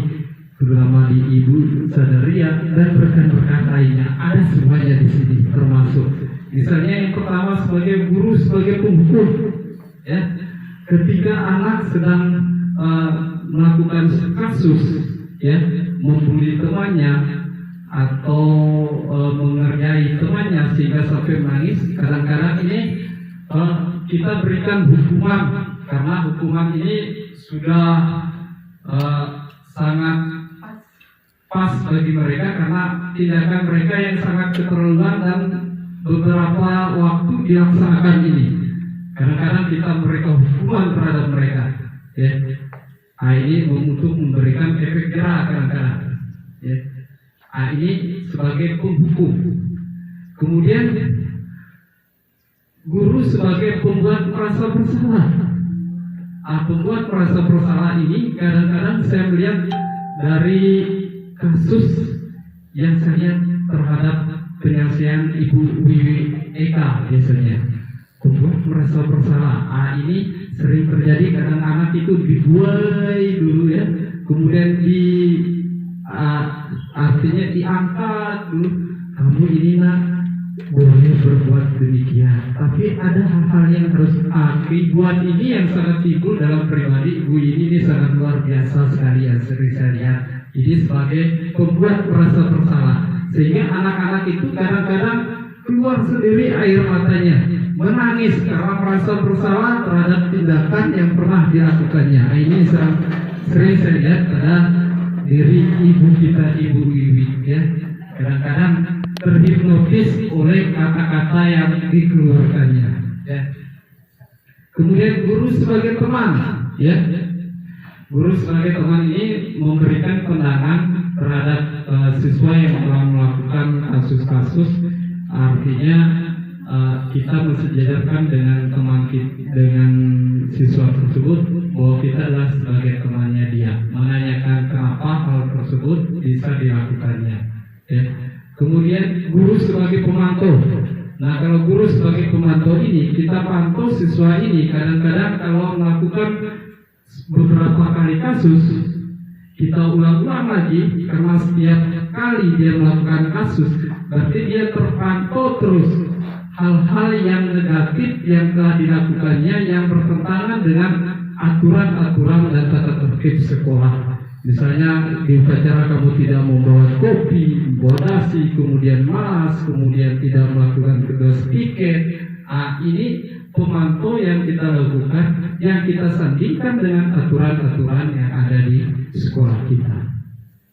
terutama di Ibu Sadaria dan rekan-rekan lainnya. Ada semuanya di sini termasuk. Misalnya yang pertama sebagai guru sebagai penghukum, ya, ketika anak sedang melakukan kasus, ya, membuli temannya atau mengerjai temannya sehingga sampai menangis, kadang-kadang ini kita berikan hukuman karena hukuman ini sudah sangat pas bagi mereka karena tindakan mereka yang sangat keterlaluan dan beberapa waktu dilaksanakan ini. Kadang-kadang kita memberikan hukuman terhadap mereka, ya. Ini untuk memberikan efek jerah kadang-kadang, ya. Ini sebagai penghukum. Kemudian guru sebagai pembuat merasa bersalah. Pembuat merasa bersalah ini kadang-kadang saya melihat dari kasus yang saya lihat terhadap penyelesaian Ibu Wiwi Eka biasanya. Pembuat merasa bersalah. Ini sering terjadi, kadang anak itu dibuai dulu, ya, kemudian artinya diangkat dulu, kamu ini nak boleh berbuat demikian. Tapi ada hal-hal yang harus buat ini yang sangat timbul dalam pribadi Ibu ini sangat luar biasa sekali yang sering saya lihat. Ini sebagai pembuat merasa bersalah, sehingga anak-anak itu kadang-kadang keluar sendiri air matanya, menangis karena merasa bersalah terhadap tindakan yang pernah dilakukannya. Ini sering saya lihat pada diri ibu kita, Ibu Wiwi, ya. Kadang-kadang terhipnotis oleh kata-kata yang dikeluarkannya, ya. Kemudian guru sebagai teman, ya. Guru sebagai teman ini memberikan pandangan terhadap siswa yang telah melakukan kasus-kasus. Artinya kita mensejajarkan dengan teman kita, dengan siswa tersebut, bahwa kita adalah sebagai temannya dia, menanyakan kenapa hal tersebut bisa dilakukannya, ya. Kemudian guru sebagai pemantau. Nah, kalau guru sebagai pemantau ini, kita pantau siswa ini. Kadang-kadang kalau melakukan beberapa kali kasus, kita ulang-ulang lagi, karena setiap kali dia melakukan kasus, berarti dia terpantau terus hal-hal yang negatif yang telah dilakukannya yang bertentangan dengan aturan-aturan dan tata tertib sekolah. Misalnya di upacara kamu tidak membawa kopi, membawa nasi, kemudian malas, kemudian tidak melakukan tugas piket. Ini pemantau yang kita lakukan, yang kita sandingkan dengan aturan-aturan yang ada di sekolah kita.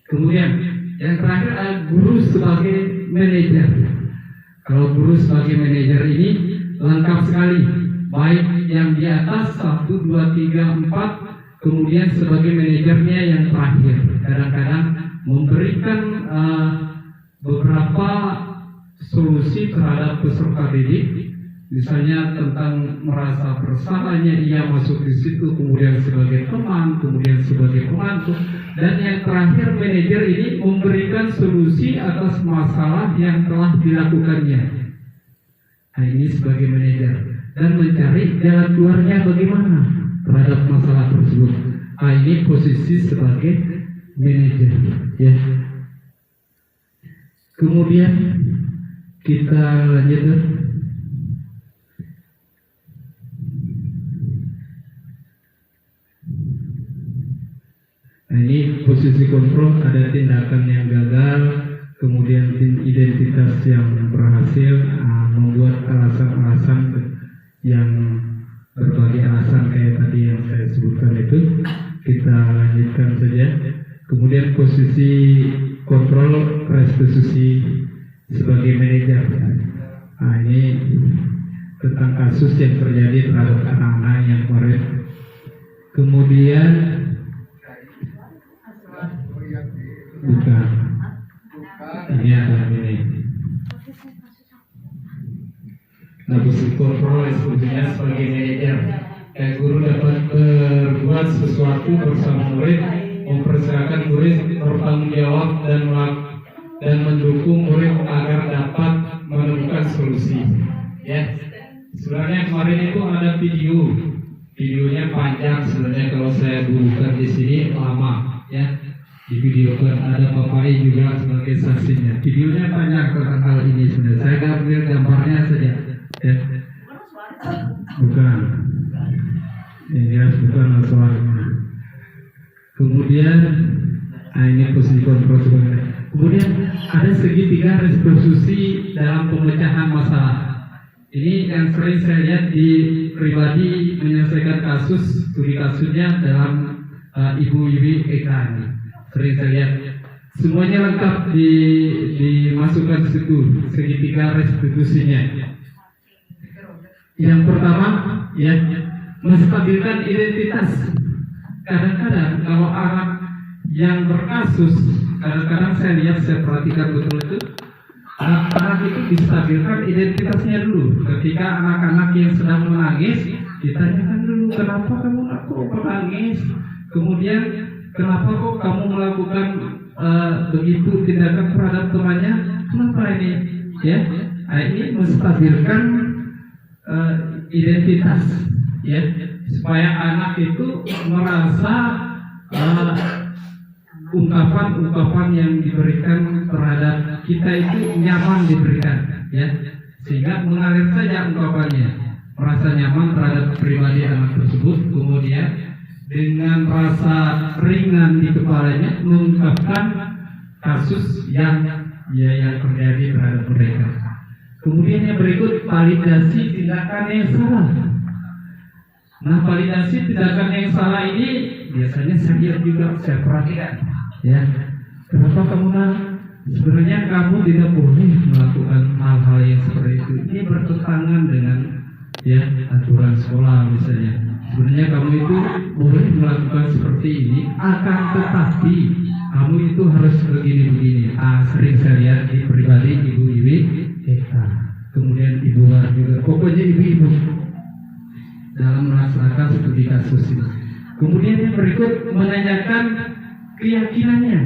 Kemudian yang terakhir guru sebagai manajer. Kalau guru sebagai manajer ini lengkap sekali, baik yang di atas 1, 2, 3, 4. Kemudian sebagai manajernya yang terakhir, kadang-kadang memberikan beberapa solusi terhadap peserta didik, misalnya tentang merasa bersalahnya ia masuk di situ, kemudian sebagai teman, kemudian sebagai pemantau, dan yang terakhir manajer ini memberikan solusi atas masalah yang telah dilakukannya. Nah, ini sebagai manajer dan mencari jalan keluarnya bagaimana terhadap masalah tersebut. Ini posisi sebagai manajer, ya. Kemudian kita lanjutkan. Ini posisi kontrol, ada tindakan yang gagal, kemudian identitas yang berhasil, membuat alasan-alasan yang berbagai alasan kayak tadi yang saya sebutkan itu. Kita lanjutkan saja. Kemudian posisi kontrol restitusi sebagai manajer. Ini tentang kasus yang terjadi terhadap anak-anak yang kemarin. Kemudian bukan, ini adalah ini. Nah, posisi kontrol sebetulnya sebagai manajer. Guru dapat berbuat sesuatu bersama murid, mempersilakan murid bertanggung jawab dan mendukung murid agar dapat menemukan solusi. Ya, sebenarnya kemarin itu ada videonya panjang sebenarnya, kalau saya buka di sini lama, ya. Di video kan ada Bapak juga sebagai saksinya. Videonya banyak tentang hal ini sebenarnya. Saya ambil gambarnya saja. Ya. Bukan. Ini harus bukan suaranya. Kemudian, ini posisi kontrol sebenarnya. Kemudian ada segitiga restitusi dalam pemecahan masalah. Ini yang sering saya lihat di pribadi menyelesaikan kasus, studi kasusnya dalam Ibu Ywi Eka ini. Sering saya lihat semuanya lengkap dimasukkan situ segitiga restitusinya. Yang pertama, ya, menstabilkan identitas. Kadang-kadang kalau anak yang berkasus, kadang-kadang saya lihat, saya perhatikan betul itu, anak-anak itu distabilkan identitasnya dulu. Ketika anak-anak yang sedang menangis, ditanyakan dulu, kenapa kamu menangis? Kemudian kenapa kok kamu melakukan begitu tindakan terhadap temannya? Kenapa ini? Ya, ini menstabilkan identitas, ya, supaya anak itu merasa ungkapan-ungkapan yang diberikan terhadap kita itu nyaman diberikan, ya, sehingga mengalir saja ungkapannya, merasa nyaman terhadap pribadi anak tersebut, kemudian dengan rasa ringan di kepalanya mengungkapkan kasus yang terjadi terhadap mereka. Kemudian yang berikut, validasi tindakan yang salah. Nah, validasi tindakan yang salah ini biasanya saya lihat juga, saya perhatikan, ya. Kenapa kamu sebenarnya kamu tidak boleh melakukan hal-hal yang seperti itu. Ini bertentangan dengan, ya, aturan sekolah misalnya. Sebenarnya kamu itu boleh melakukan seperti ini, akan tetapi kamu itu harus begini-begini. Sering saya lihat di pribadi Ibu Iwi Eka, kemudian Ibu War juga, pokoknya ibu-ibu dalam melaksanakan studi kasus ini. Kemudian yang berikut menanyakan keyakinannya.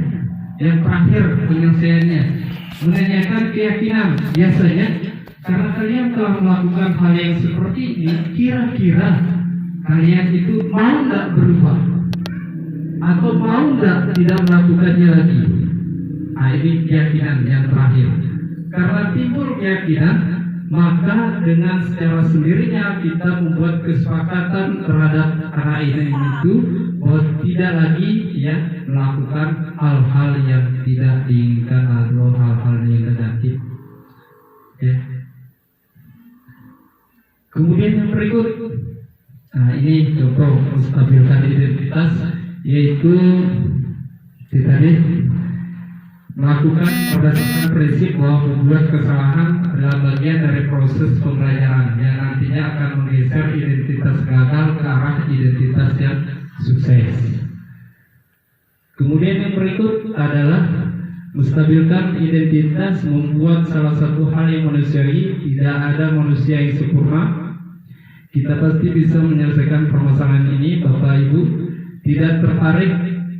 Yang terakhir penyelesaiannya menanyakan keyakinan. Biasanya karena kalian telah melakukan hal yang seperti ini, kira-kira kalian itu mau nggak berubah atau mau nggak tidak melakukannya lagi, Nah, ini keyakinan yang terakhir. Karena timbul keyakinan, maka dengan secara sendirinya kita membuat kesepakatan terhadap anak ini itu bahwa tidak lagi ya melakukan hal-hal yang tidak diinginkan atau hal-hal yang negatif. Ya. Kemudian yang berikut, nah ini contoh menstabilkan identitas, yaitu tadi melakukan berdasarkan prinsip bahwa membuat kesalahan adalah bagian dari proses pembelajaran yang nantinya akan menggeser identitas gagal ke arah identitas yang sukses. Kemudian yang berikut adalah menstabilkan identitas, membuat salah satu hal yang manusiawi. Tidak ada manusia yang sempurna. Kita pasti bisa menyelesaikan permasalahan ini, Bapak Ibu. Tidak tertarik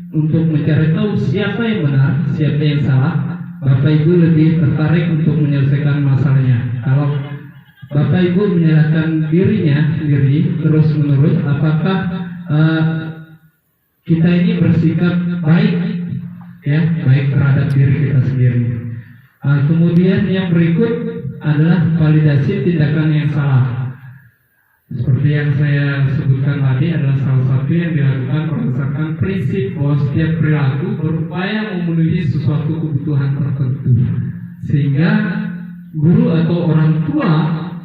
untuk mencari tahu siapa yang benar, siapa yang salah. Bapak Ibu lebih tertarik untuk menyelesaikan masalahnya. Kalau Bapak Ibu menyalahkan dirinya sendiri terus menerus, apakah kita ini bersikap baik, ya, baik terhadap diri kita sendiri. Kemudian yang berikut adalah validasi tindakan yang salah. Seperti yang saya sebutkan tadi, adalah salah satu yang dilakukan berdasarkan prinsip bahwa setiap perilaku berupaya memenuhi sesuatu kebutuhan tertentu, sehingga guru atau orang tua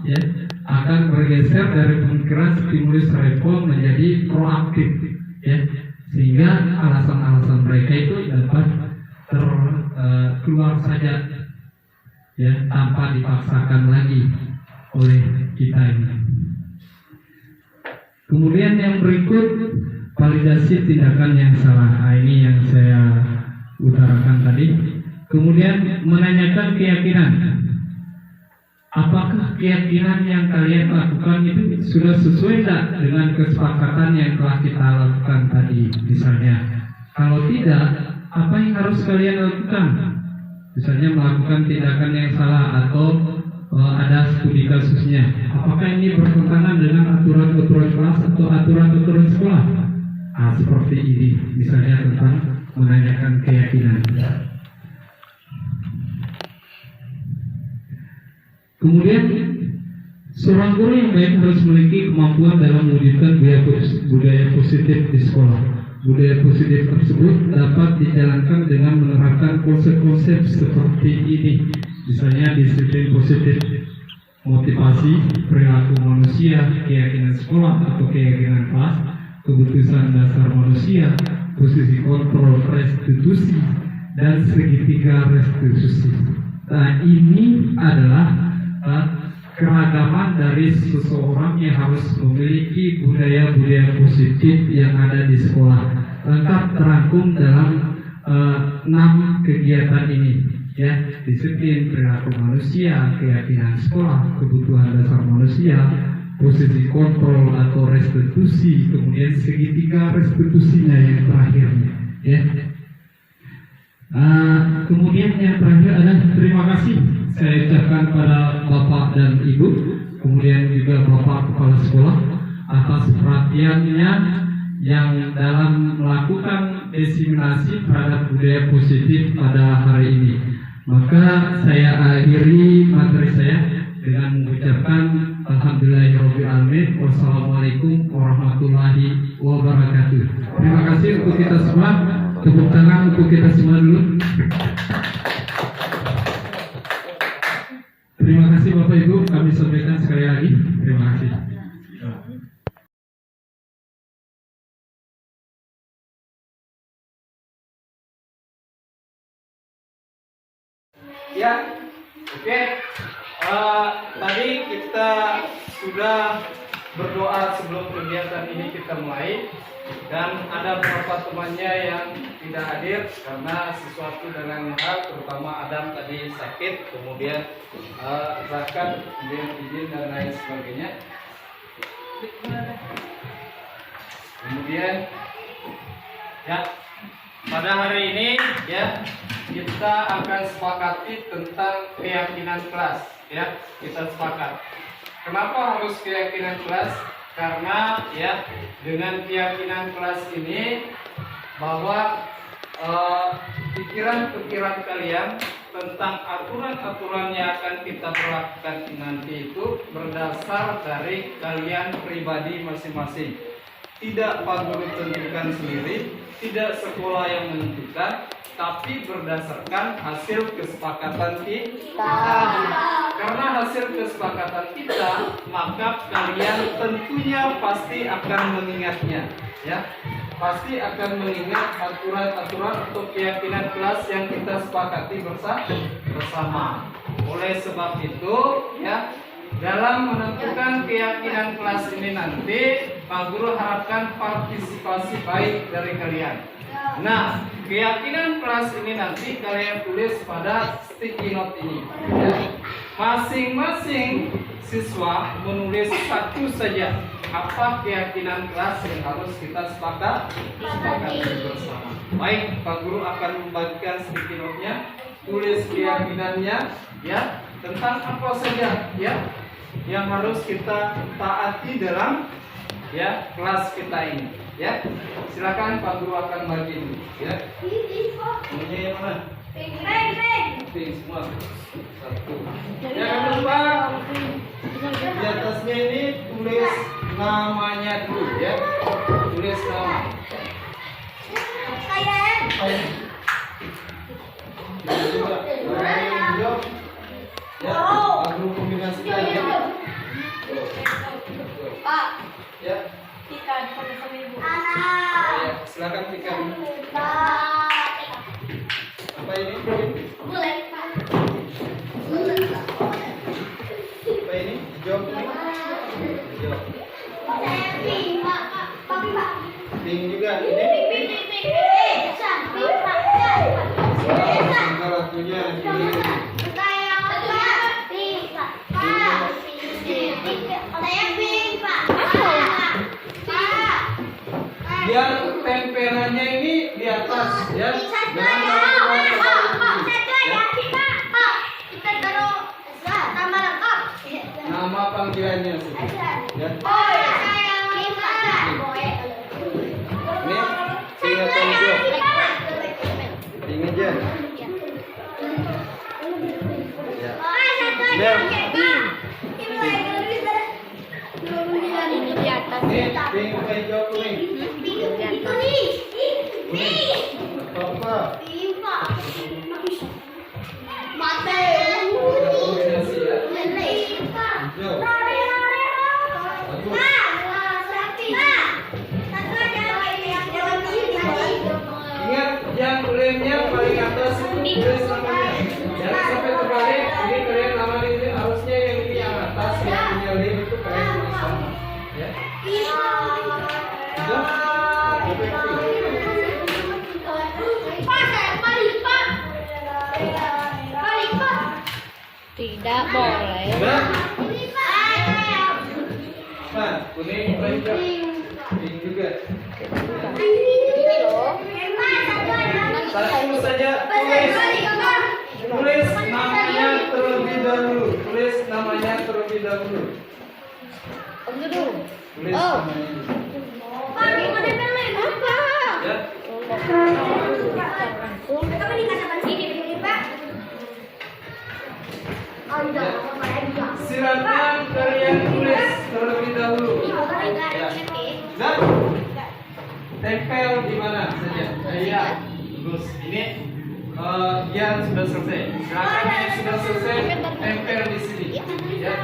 ya akan bergeser dari pemikiran stimulus respon menjadi proaktif, ya, sehingga alasan-alasan mereka itu dapat keluar saja, ya, tanpa dipaksakan lagi oleh kita ini. Kemudian yang berikut, validasi tindakan yang salah. Nah, ini yang saya utarakan tadi. Kemudian menanyakan keyakinan. Apakah keyakinan yang kalian lakukan itu sudah sesuai tidak dengan kesepakatan yang telah kita lakukan tadi? Misalnya, kalau tidak, apa yang harus kalian lakukan? Misalnya melakukan tindakan yang salah atau ada studi kasusnya. Apakah ini bertentangan dengan aturan-aturan kelas atau aturan-aturan sekolah? Seperti ini, misalnya tentang menanyakan keyakinan. Kemudian, seorang guru yang baik harus memiliki kemampuan dalam mewujudkan budaya positif di sekolah. Budaya positif tersebut dapat dijalankan dengan menerapkan konsep-konsep seperti ini. Misalnya disiplin positif, motivasi, perilaku manusia, keyakinan sekolah atau keyakinan kelas, keputusan dasar manusia, posisi kontrol restitusi, dan segitiga restitusi. Nah, ini adalah keragaman dari seseorang yang harus memiliki budaya-budaya positif yang ada di sekolah, lengkap terangkum dalam 6 kegiatan ini, ya, disiplin, perilaku manusia, keyakinan sekolah, kebutuhan dasar manusia, posisi kontrol atau restitusi, kemudian segitiga restitusinya yang terakhirnya, ya. Kemudian yang terakhir adalah terima kasih saya ucapkan pada Bapak dan Ibu, kemudian juga Bapak Kepala Sekolah atas perhatiannya yang dalam melakukan diseminasi terhadap budaya positif pada hari ini. Maka saya akhiri materi saya dengan mengucapkan alhamdulillahirobbilalamin, wassalamualaikum warahmatullahi wabarakatuh. Terima kasih untuk kita semua. Tepuk tangan untuk kita semua dulu. Terima kasih Bapak Ibu, kami sampaikan sekali lagi. Terima kasih. Ya, oke. Tadi kita sudah berdoa sebelum kegiatan ini kita mulai, dan ada beberapa temannya yang tidak hadir karena sesuatu dengan hal, terutama Adam tadi sakit, kemudian zakat, kemudian izin dan lain sebagainya. Kemudian ya, pada hari ini ya kita akan sepakati tentang keyakinan kelas, ya, kita sepakat. Kenapa harus keyakinan kelas? Karena ya dengan keyakinan kelas ini bahwa pikiran kalian tentang aturan-aturan yang akan kita terapkan nanti itu berdasar dari kalian pribadi masing-masing. Tidak Pak Guru tentukan sendiri, tidak sekolah yang menentukan, tapi berdasarkan hasil kesepakatan kita. Karena hasil kesepakatan kita, maka kalian tentunya pasti akan mengingatnya, ya. Pasti akan mengingat aturan-aturan atau keyakinan kelas yang kita sepakati bersama. Oleh sebab itu, ya, dalam menentukan keyakinan kelas ini nanti, Pak Guru harapkan partisipasi baik dari kalian. Nah, keyakinan kelas ini nanti kalian tulis pada sticky note ini, ya. Masing-masing siswa menulis satu saja apa keyakinan kelas yang harus kita sepakati bersama. Baik, Pak Guru akan membagikan sticky note-nya, tulis keyakinannya, ya, tentang apa saja, ya, yang harus kita taati dalam, ya, kelas kita ini, ya. Silakan Pak Guru akan bagi ini, ya. Ini yang mana? Pink semua. Satu. Yang kedua, di atasnya ini tulis namanya dulu, ya. Tulis nama. Ini juga hijau. Ya, Pak Guru kombinasikan, ya. Pak, Ya. kita sama ibu. Ya, silakan pikan. Apa ini? Boleh, Pak. Apa ini? Hijau. Hijau. Pink juga. Ini. Tinggal waktunya. Biar tempelannya ini di atas, ya. Jangan nama panggilannya sih. Ya. Ini singkat hijau. Ini aja. Ya. Biar ini pink hijau kuning. Apa? Kombinasi, ya. Hijau. Ingat yang lemnya paling atas itu tulis namanya. Jangan sampai terbalik. Ini kalian nama ini harusnya yang ini yang atas, yang punya lem itu kalian tulis sama. Ya. Sudah? Tidak boleh. Sudah? Nah, kuning hijau. Pink juga. Ini loh. Satu saja tulis namanya terlebih dahulu. Tulis namanya terlebih dahulu. Dulu. Tulis Oh. namanya dulu. Apa? Ya. Silakan kalian tulis terlebih dahulu. Ya. Sudah? Tempel di mana saja? Iya. Bagus. Ini yang sudah selesai. Silakan yang sudah selesai tempel di sini. Ya.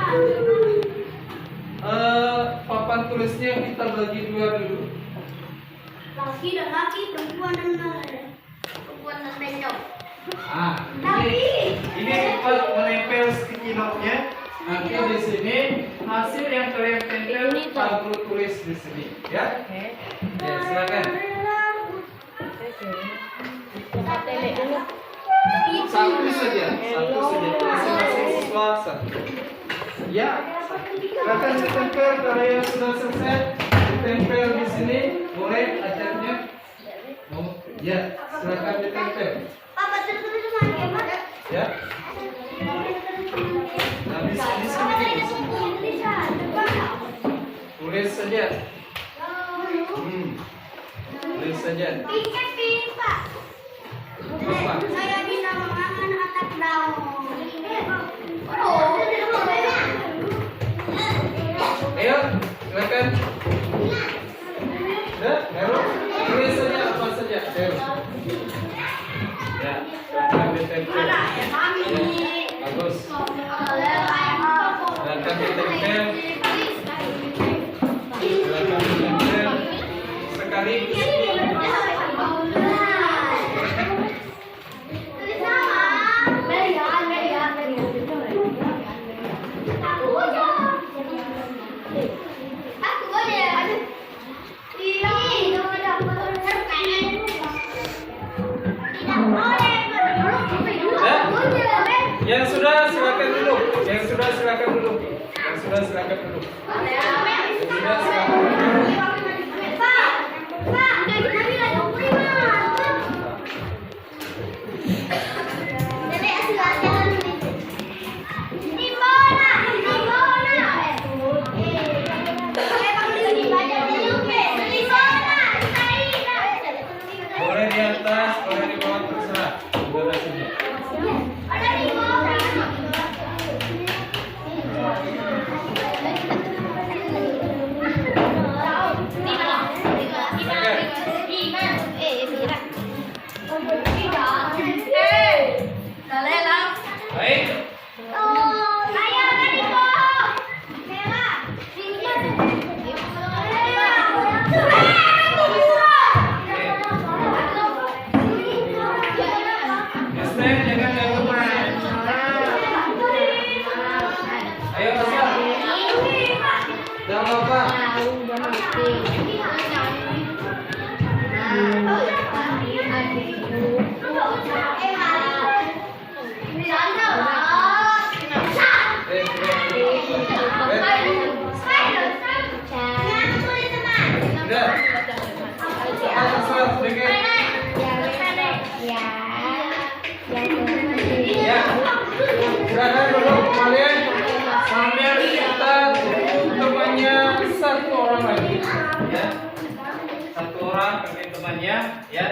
Papan tulisnya kita bagi dua dulu. Laki dan laki, perempuan dan perempuan dan bendok. Ini tempat menempel sticky note-nya. Nanti di sini hasil yang kalian tempel Pak Guru tulis di sini, ya. Ya, silakan. Satu saja, masing-masing siswa satu. Ya, silakan ditempel kalau yang sudah selesai. Ditempel di sini, boleh ajarnya. Ya, silakan ditempel. Ya. Nah, di sini. Tulis saja. Tulis saja. apa? Saya bisa mengangan atap daun. Ayo, silakan. Heru, tulis saja apa saja. Heru. Ya, silakan ditempel. Ya, bagus. Silakan ditempel. Silakan ditempel. Sekali. Yang sudah silakan duduk. Yang sudah silakan duduk. Yang sudah silakan duduk. Yang sudah silakan duduk. Boleh di atas, boleh di bawah terserah. Sudah sini. Baik. Esther, jangan ganggu main. Ayo Asal. Jangan lupa. Udah. Asal sedikit. Ya, silakan duduk kalian sambil kita temannya satu orang lagi, ya, satu orang temannya, ya.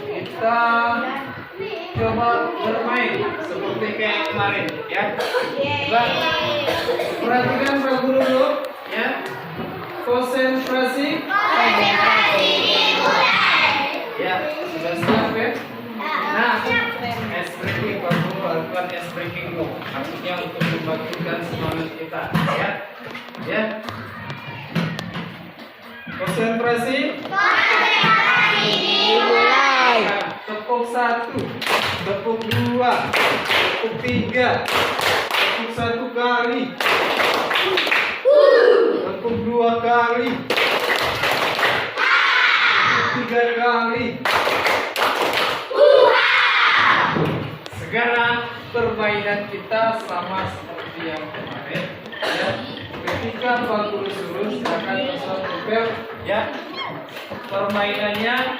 Kita coba bermain seperti kayak kemarin, ya. Coba perhatikan Pak Guru dulu, ya. Konsentrasi. Ya, sudah siap ya. Nah, ice breaking baru lakukan ice breaking dulu. Artinya untuk membangkitkan semangat kita, ya. Ya. Konsentrasi. Dimulai. Nah, tepuk 1, tepuk 2, tepuk 3, tepuk 1 kali, tepuk 2 kali, tepuk 3 kali. Sekarang permainan kita sama seperti yang kemarin, ya. Ketika Pak Guru suruh silakan langsung tempel, ya. Permainannya,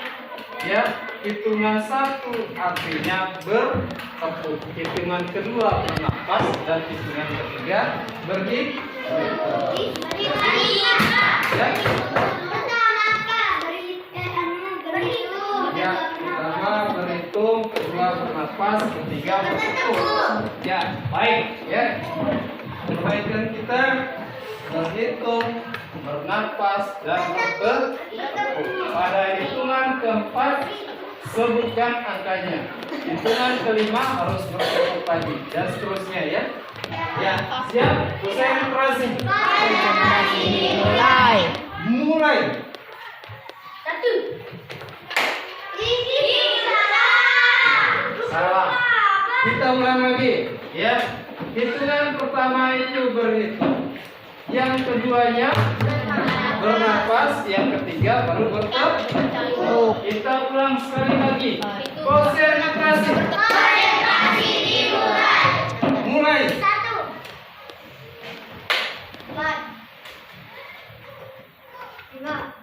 ya, hitungan 1 artinya bertepuk, hitungan kedua bernafas, dan hitungan ketiga berdiri. Ya. Ya, pertama berhitung, kedua bernafas, ketiga bertepuk. Ya, baik, ya. Permainan kita berhitung, bernafas, dan bertepuk. Pada hitungan keempat sebutkan angkanya. Hitungan kelima harus bertepuk lagi, dan seterusnya, ya. Ya, siap? Konsentrasi. Mulai. 1. Salah. Kita ulang lagi, ya. Hitungan pertama itu berhitung, yang keduanya bernafas, yang ketiga baru bertepuk. Kita ulang sekali lagi. Konsentrasi. Mulai. 1. 4. 5.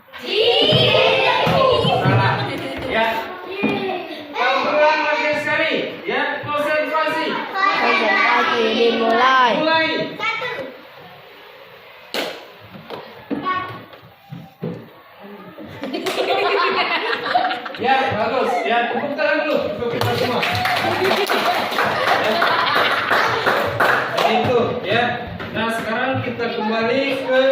Salah. Ya. Kita ulang lagi sekali, ya. Konsentrasi. Dimulai. Mulai. 1. 4. Ya, bagus. Ya, tepuk tangan dulu untuk kita semua. Ya. Itu, ya. Nah, sekarang kita kembali ke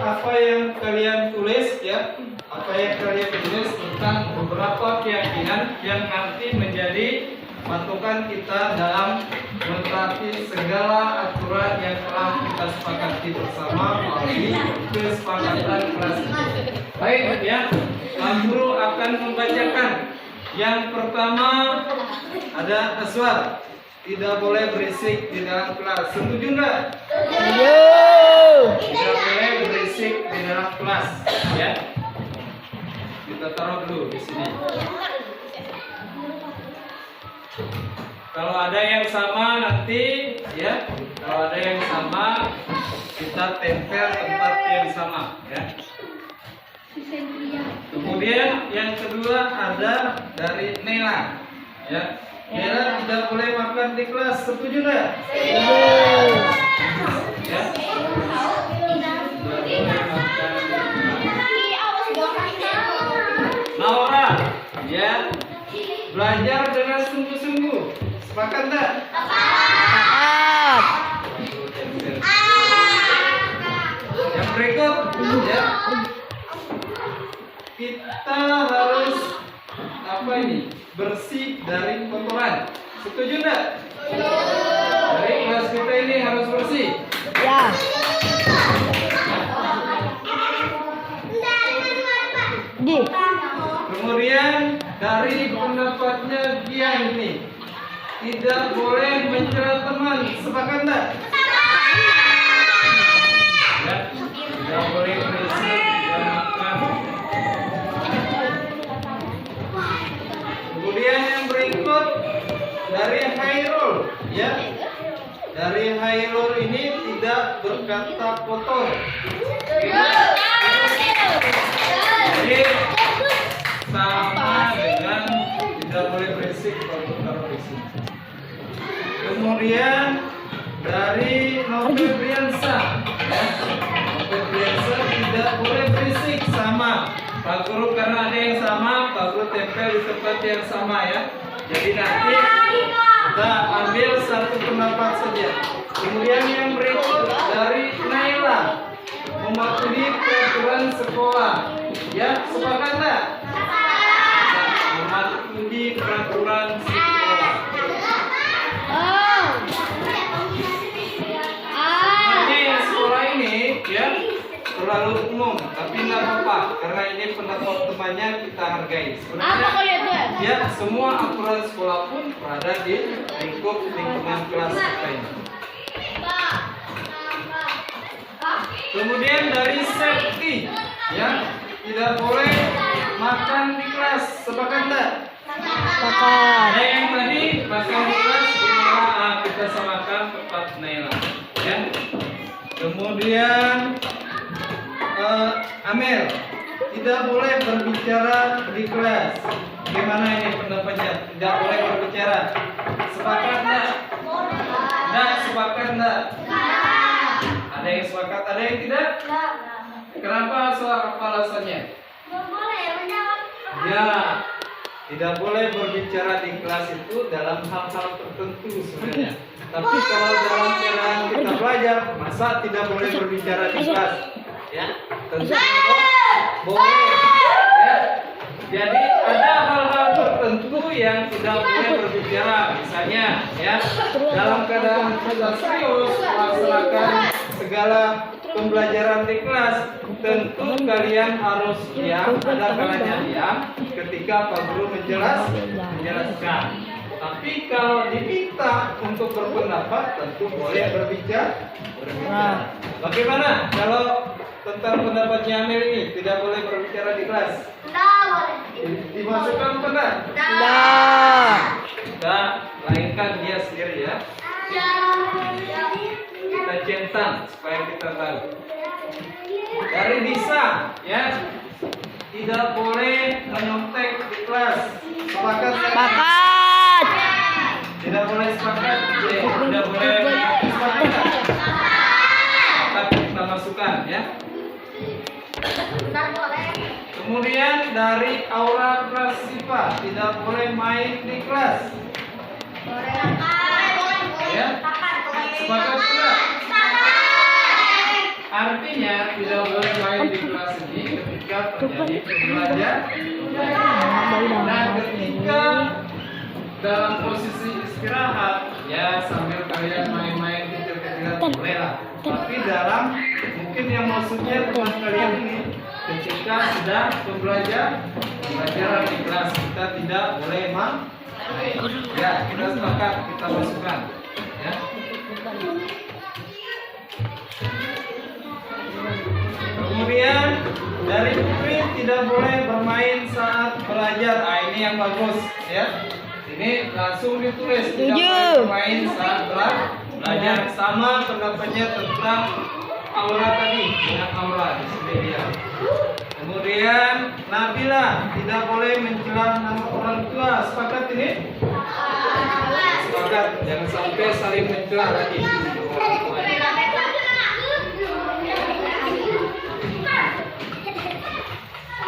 apa yang kalian tulis, ya. Apa yang kalian tulis tentang beberapa keyakinan yang nanti menjadi patokan kita dalam menaati segala aturan yang telah kita sepakati bersama melalui kesepakatan kelas ini. Baik, ya. Guru akan membacakan. Yang pertama ada Aswar. Tidak boleh berisik di dalam kelas. Setuju enggak? Tidak boleh berisik di dalam kelas, ya. Kita taruh dulu di sini. Kalau ada yang sama nanti, ya. Kalau ada yang sama, kita tempel tempat yang sama, ya. Kemudian yang kedua ada dari Nela, ya. Nela tidak boleh makan di kelas, setuju nggak? Ya. Naura, ya. Belajar dengan sungguh-sungguh, sepakat nggak? Sepakat. Yang berikut, ya. Kita harus apa ini? Bersih dari kotoran. Setuju enggak? Dari kelas kita ini harus bersih. Ya. Kemudian dari pendapatnya Gian ini tidak boleh mencela teman. Sepakat enggak? Ya, tidak boleh berisik dan makan. Kemudian yang berikut dari Hairul, ya. Dari Hairul ini tidak berkata kotor. Jadi sama dengan tidak boleh berisik kalau kita berisik. Kemudian dari Novebriansa, ya. Novebriansa tidak boleh berisik, sama. Pak Guru karena ada yang sama, Pak Guru tempel di tempat yang sama, ya. Jadi nanti kita ambil satu pendapat saja. Kemudian yang berikut dari Naila, mematuhi peraturan sekolah. Ya, sepakat nggak? Mematuhi peraturan sekolah. Makanya yang sekolah ini, ya, terlalu umum, tapi nggak apa-apa karena ini pendapat temannya kita hargai. Sebenarnya, ya, semua aturan sekolah pun berada di lingkup lingkungan kelas kita ini. Kemudian dari safety, ya, tidak boleh makan di kelas. Sepakat enggak? Sepakat. Ada yang tadi makan di kelas, kita samakan tempat Naila, ya. Kemudian Amel, tidak boleh berbicara di kelas. Gimana ini pendapatnya? Tidak boleh berbicara. Sepakat enggak? Enggak, sepakat enggak? Ada yang sepakat, ada yang tidak? Kenapa? Soal apa alasannya? Ya, tidak boleh berbicara di kelas itu dalam hal-hal tertentu sebenarnya. Tapi kalau dalam keadaan kita belajar, masa tidak boleh berbicara di kelas? Ya, tentu boleh. Ya. Jadi ada hal-hal tertentu yang tidak boleh berbicara, misalnya, ya, dalam keadaan kita serius melaksanakan segala pembelajaran di kelas, tentu kalian harus diam, ada kalanya diam ketika Pak Guru menjelaskan. Tapi kalau diminta untuk berpendapat, tentu boleh berbicara. Bagaimana kalau tentang pendapatnya Amel ini tidak boleh berbicara di kelas? Dimasukkan benar? Tidak, lainkan dia sendiri, ya. Kita centang supaya kita tahu. Dari Disa, ya, tidak boleh menyontek di kelas. Sepakat? Sepakat. Tidak boleh sepakat. Tidak boleh sepakat. Tapi kita masukkan, ya. Kemudian dari aura kelas IPA tidak boleh main di kelas. Ya, sepakat tidak? Artinya tidak boleh main di kelas ini ketika terjadi pembelajaran dan ketika dalam posisi istirahat ya sambil kalian main-main kecil-kecilan boleh lah. Tapi dalam mungkin yang maksudnya teman kalian ini ketika sedang pembelajaran di kelas kita tidak boleh main. Ya kita sepakat kita masukkan. Ya. Kemudian dari Putri tidak boleh bermain saat belajar. Ini yang bagus ya. Ini langsung ditulis tidak boleh bermain saat belajar. Sama pendapatnya tentang aura tadi dengan aura di sini dia. Kemudian Nabila tidak boleh mencela nama orang tua. Sepakat ini? Sepakat. Jangan sampai saling mencela lagi.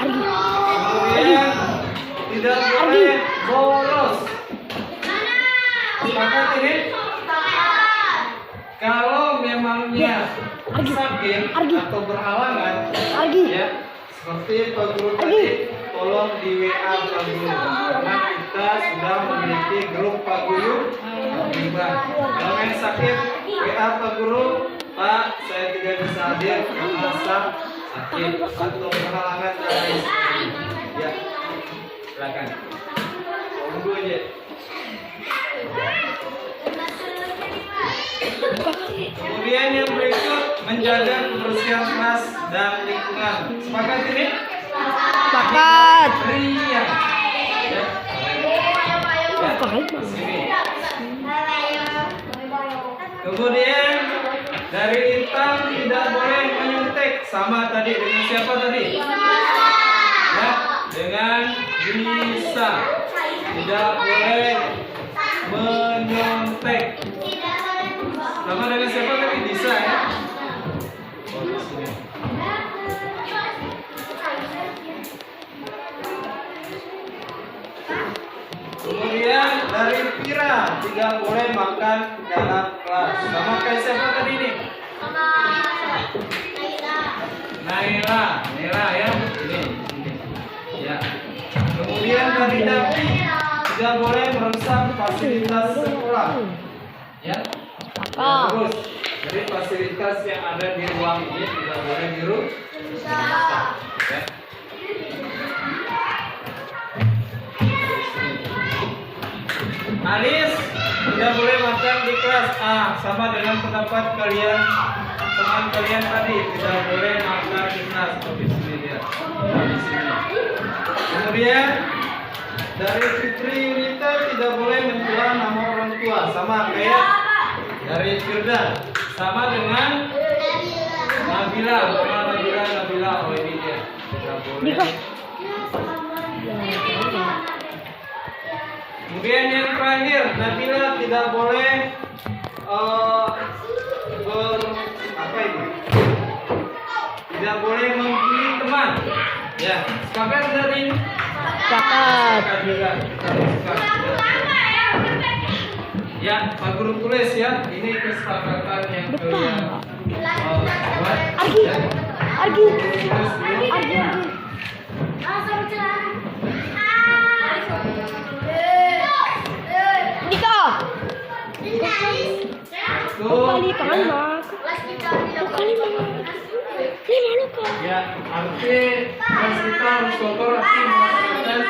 Kemudian tidak boleh bolos. Sepakat ini? Kalau memangnya sakit atau berhalangan, ya seperti Pak Guru tadi, tolong di WA Pak Guru karena kita sudah memiliki grup Pak Guru. Kalau yang sakit WA Pak Guru, Pak saya tidak bisa hadir karena sakit atau berhalangan dan lain sebagainya. Ya, silakan. Tunggu aja. Kemudian yang berikut menjaga kebersihan kelas dan lingkungan. Sepakat ini? Sepakat. Ria. Ya. Sini. Kemudian dari Intan tidak boleh menyuntik. Sama tadi dengan siapa tadi? Ya, dengan Bisa. Tidak boleh menyuntik. Sama dengan siapa tadi? Bisa ya? Oh, di sini. Kemudian dari Pira tidak boleh makan dalam kelas. Sama kayak siapa tadi nih? Naila ya, ini. Ya. Kemudian dari Davi tidak boleh merusak fasilitas sekolah. Ya. Terus dari fasilitas yang ada di ruang ini tidak boleh dirusak. Ya. Alis tidak boleh makan di kelas. Sama dengan pendapat kalian, teman kalian tadi tidak boleh makan di kelas. Di sini dia. Di sini. Kemudian dari Fitri Yunita tidak boleh mencela nama orang tua. Sama kayak dari Firda. Sama dengan Nabila. Nabila. Oh ini dia. Tidak boleh. Kemudian yang terakhir, Nabila tidak boleh tidak boleh membuli teman. Ya, sepakat dari Sepakat. juga. Ya, Pak Guru tulis ya. Ini kesepakatan yang kalian buat. Argi. Ya, arti kita harus kotor arti melaksanakan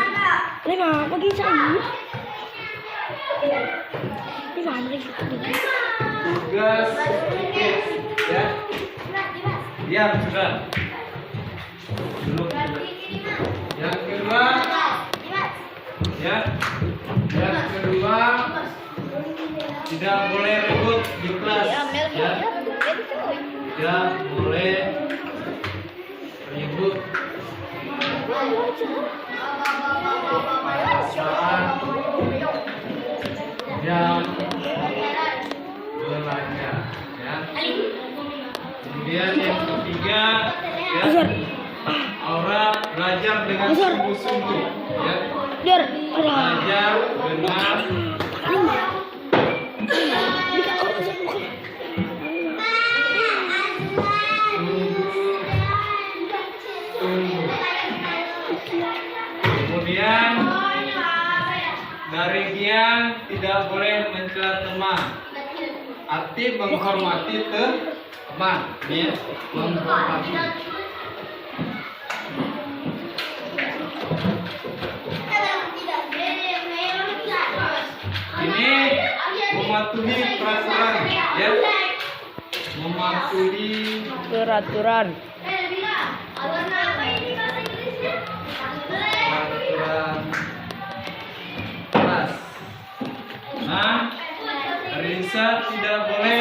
tugas sedikit ya. Diam sudah. Duduk. Yang kedua, ya. Yang kedua, tidak boleh ribut di kelas. Ya. Tidak boleh ribut saat yang belajar ya. Kemudian yang ketiga ya, aura belajar belajar dengan sungguh-sungguh, ya. Biar Belajar dengan sungguh. Kemudian dari Gian tidak boleh mencela teman. Arti menghormati teman, ya, menghormati. Ini mematuhi peraturan, ya, mematuhi peraturan. peraturan kelas. Nah, Risa tidak boleh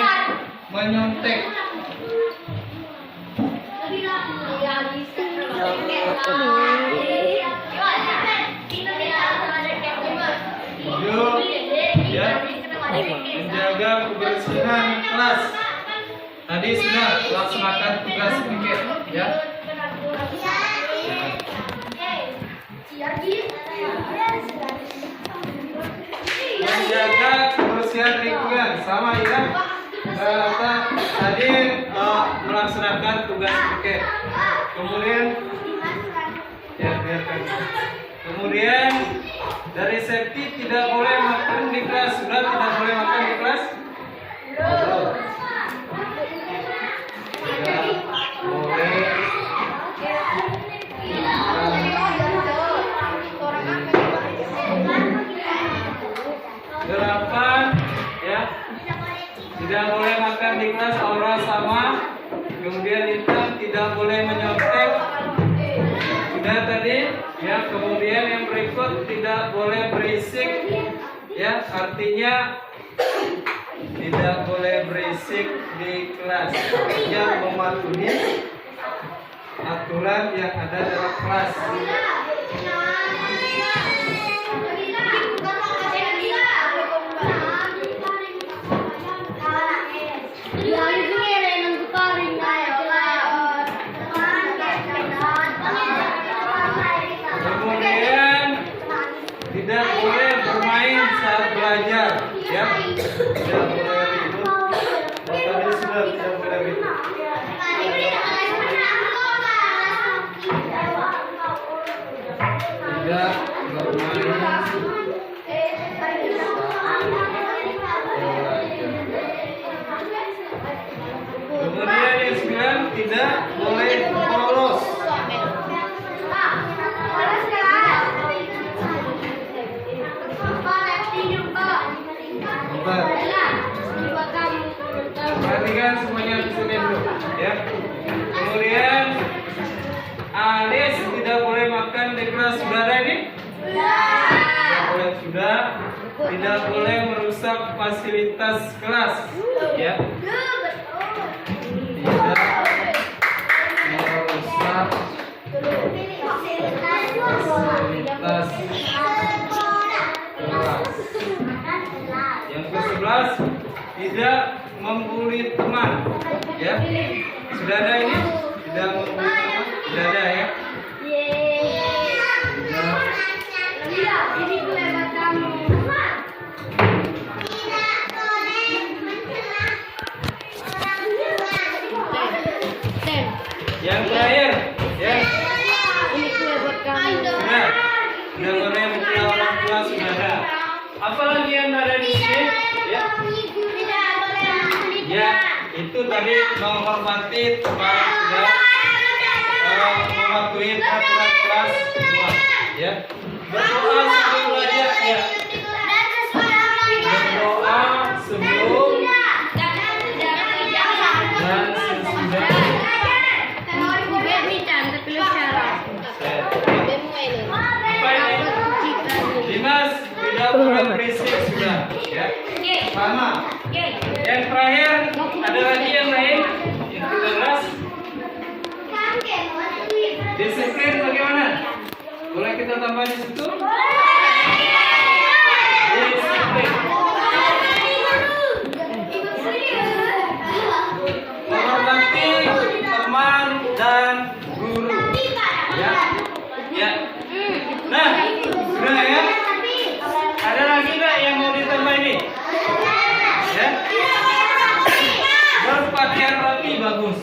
menyontek. Ya, menjaga kebersihan kelas. Tadi sudah laksanakan tugas piket, ya. Menjaga kebersihan lingkungan, sama ya. Tadi melaksanakan tugas piket. Kemudian, ya biarkan. Kemudian dari safety tidak boleh makan di kelas. Sudah tidak boleh makan di kelas. Tidak boleh. 8, ya, tidak boleh makan di kelas aura sama. Kemudian hitam, tidak boleh menyontek. Sudah tadi, ya. Kemudian yang berikut tidak boleh berisik, ya. Artinya tidak boleh berisik di kelas. Artinya mematuhi aturan yang ada dalam kelas. Kemudian tidak boleh bermain saat belajar, ya. Tidak boleh ribut. Tadi sudah tidak boleh ribut. Tidak bermain. Kemudian yang 9, tidak boleh bolos. Perhatikan semuanya di sini dulu, ya. Kemudian Alis tidak boleh makan di kelas. Sudah ada ini? Tidak boleh, sudah. Tidak boleh merusak fasilitas kelas, ya. Tidak merusak fasilitas kelas. Yang ke-11, tidak membuli teman, ya. Sudah ada ini? Tidak membuli teman, sudah ada, ya. Yang terakhir, ya. Sudah boleh mencela orang tua, sudah ada. Apalagi yang ada di sini, ya. Ya, itu tadi menghormati teman, sudah. Mematuhi peraturan kelas semua, ya. Berdoa sebelum belajar, ya. Berdoa sebelum dan sesudah. Dimas tidak boleh berisik, sudah, ya. Sama. Yang terakhir, ada lagi yang lain? Yang 13. Disiplin bagaimana? Boleh kita tambah di situ? Disiplin. Menghormati teman dan guru, ya. Ya. Nah, sudah ya. Ada lagi nggak yang mau ditambah ini? Ya. Berpakaian rapi bagus.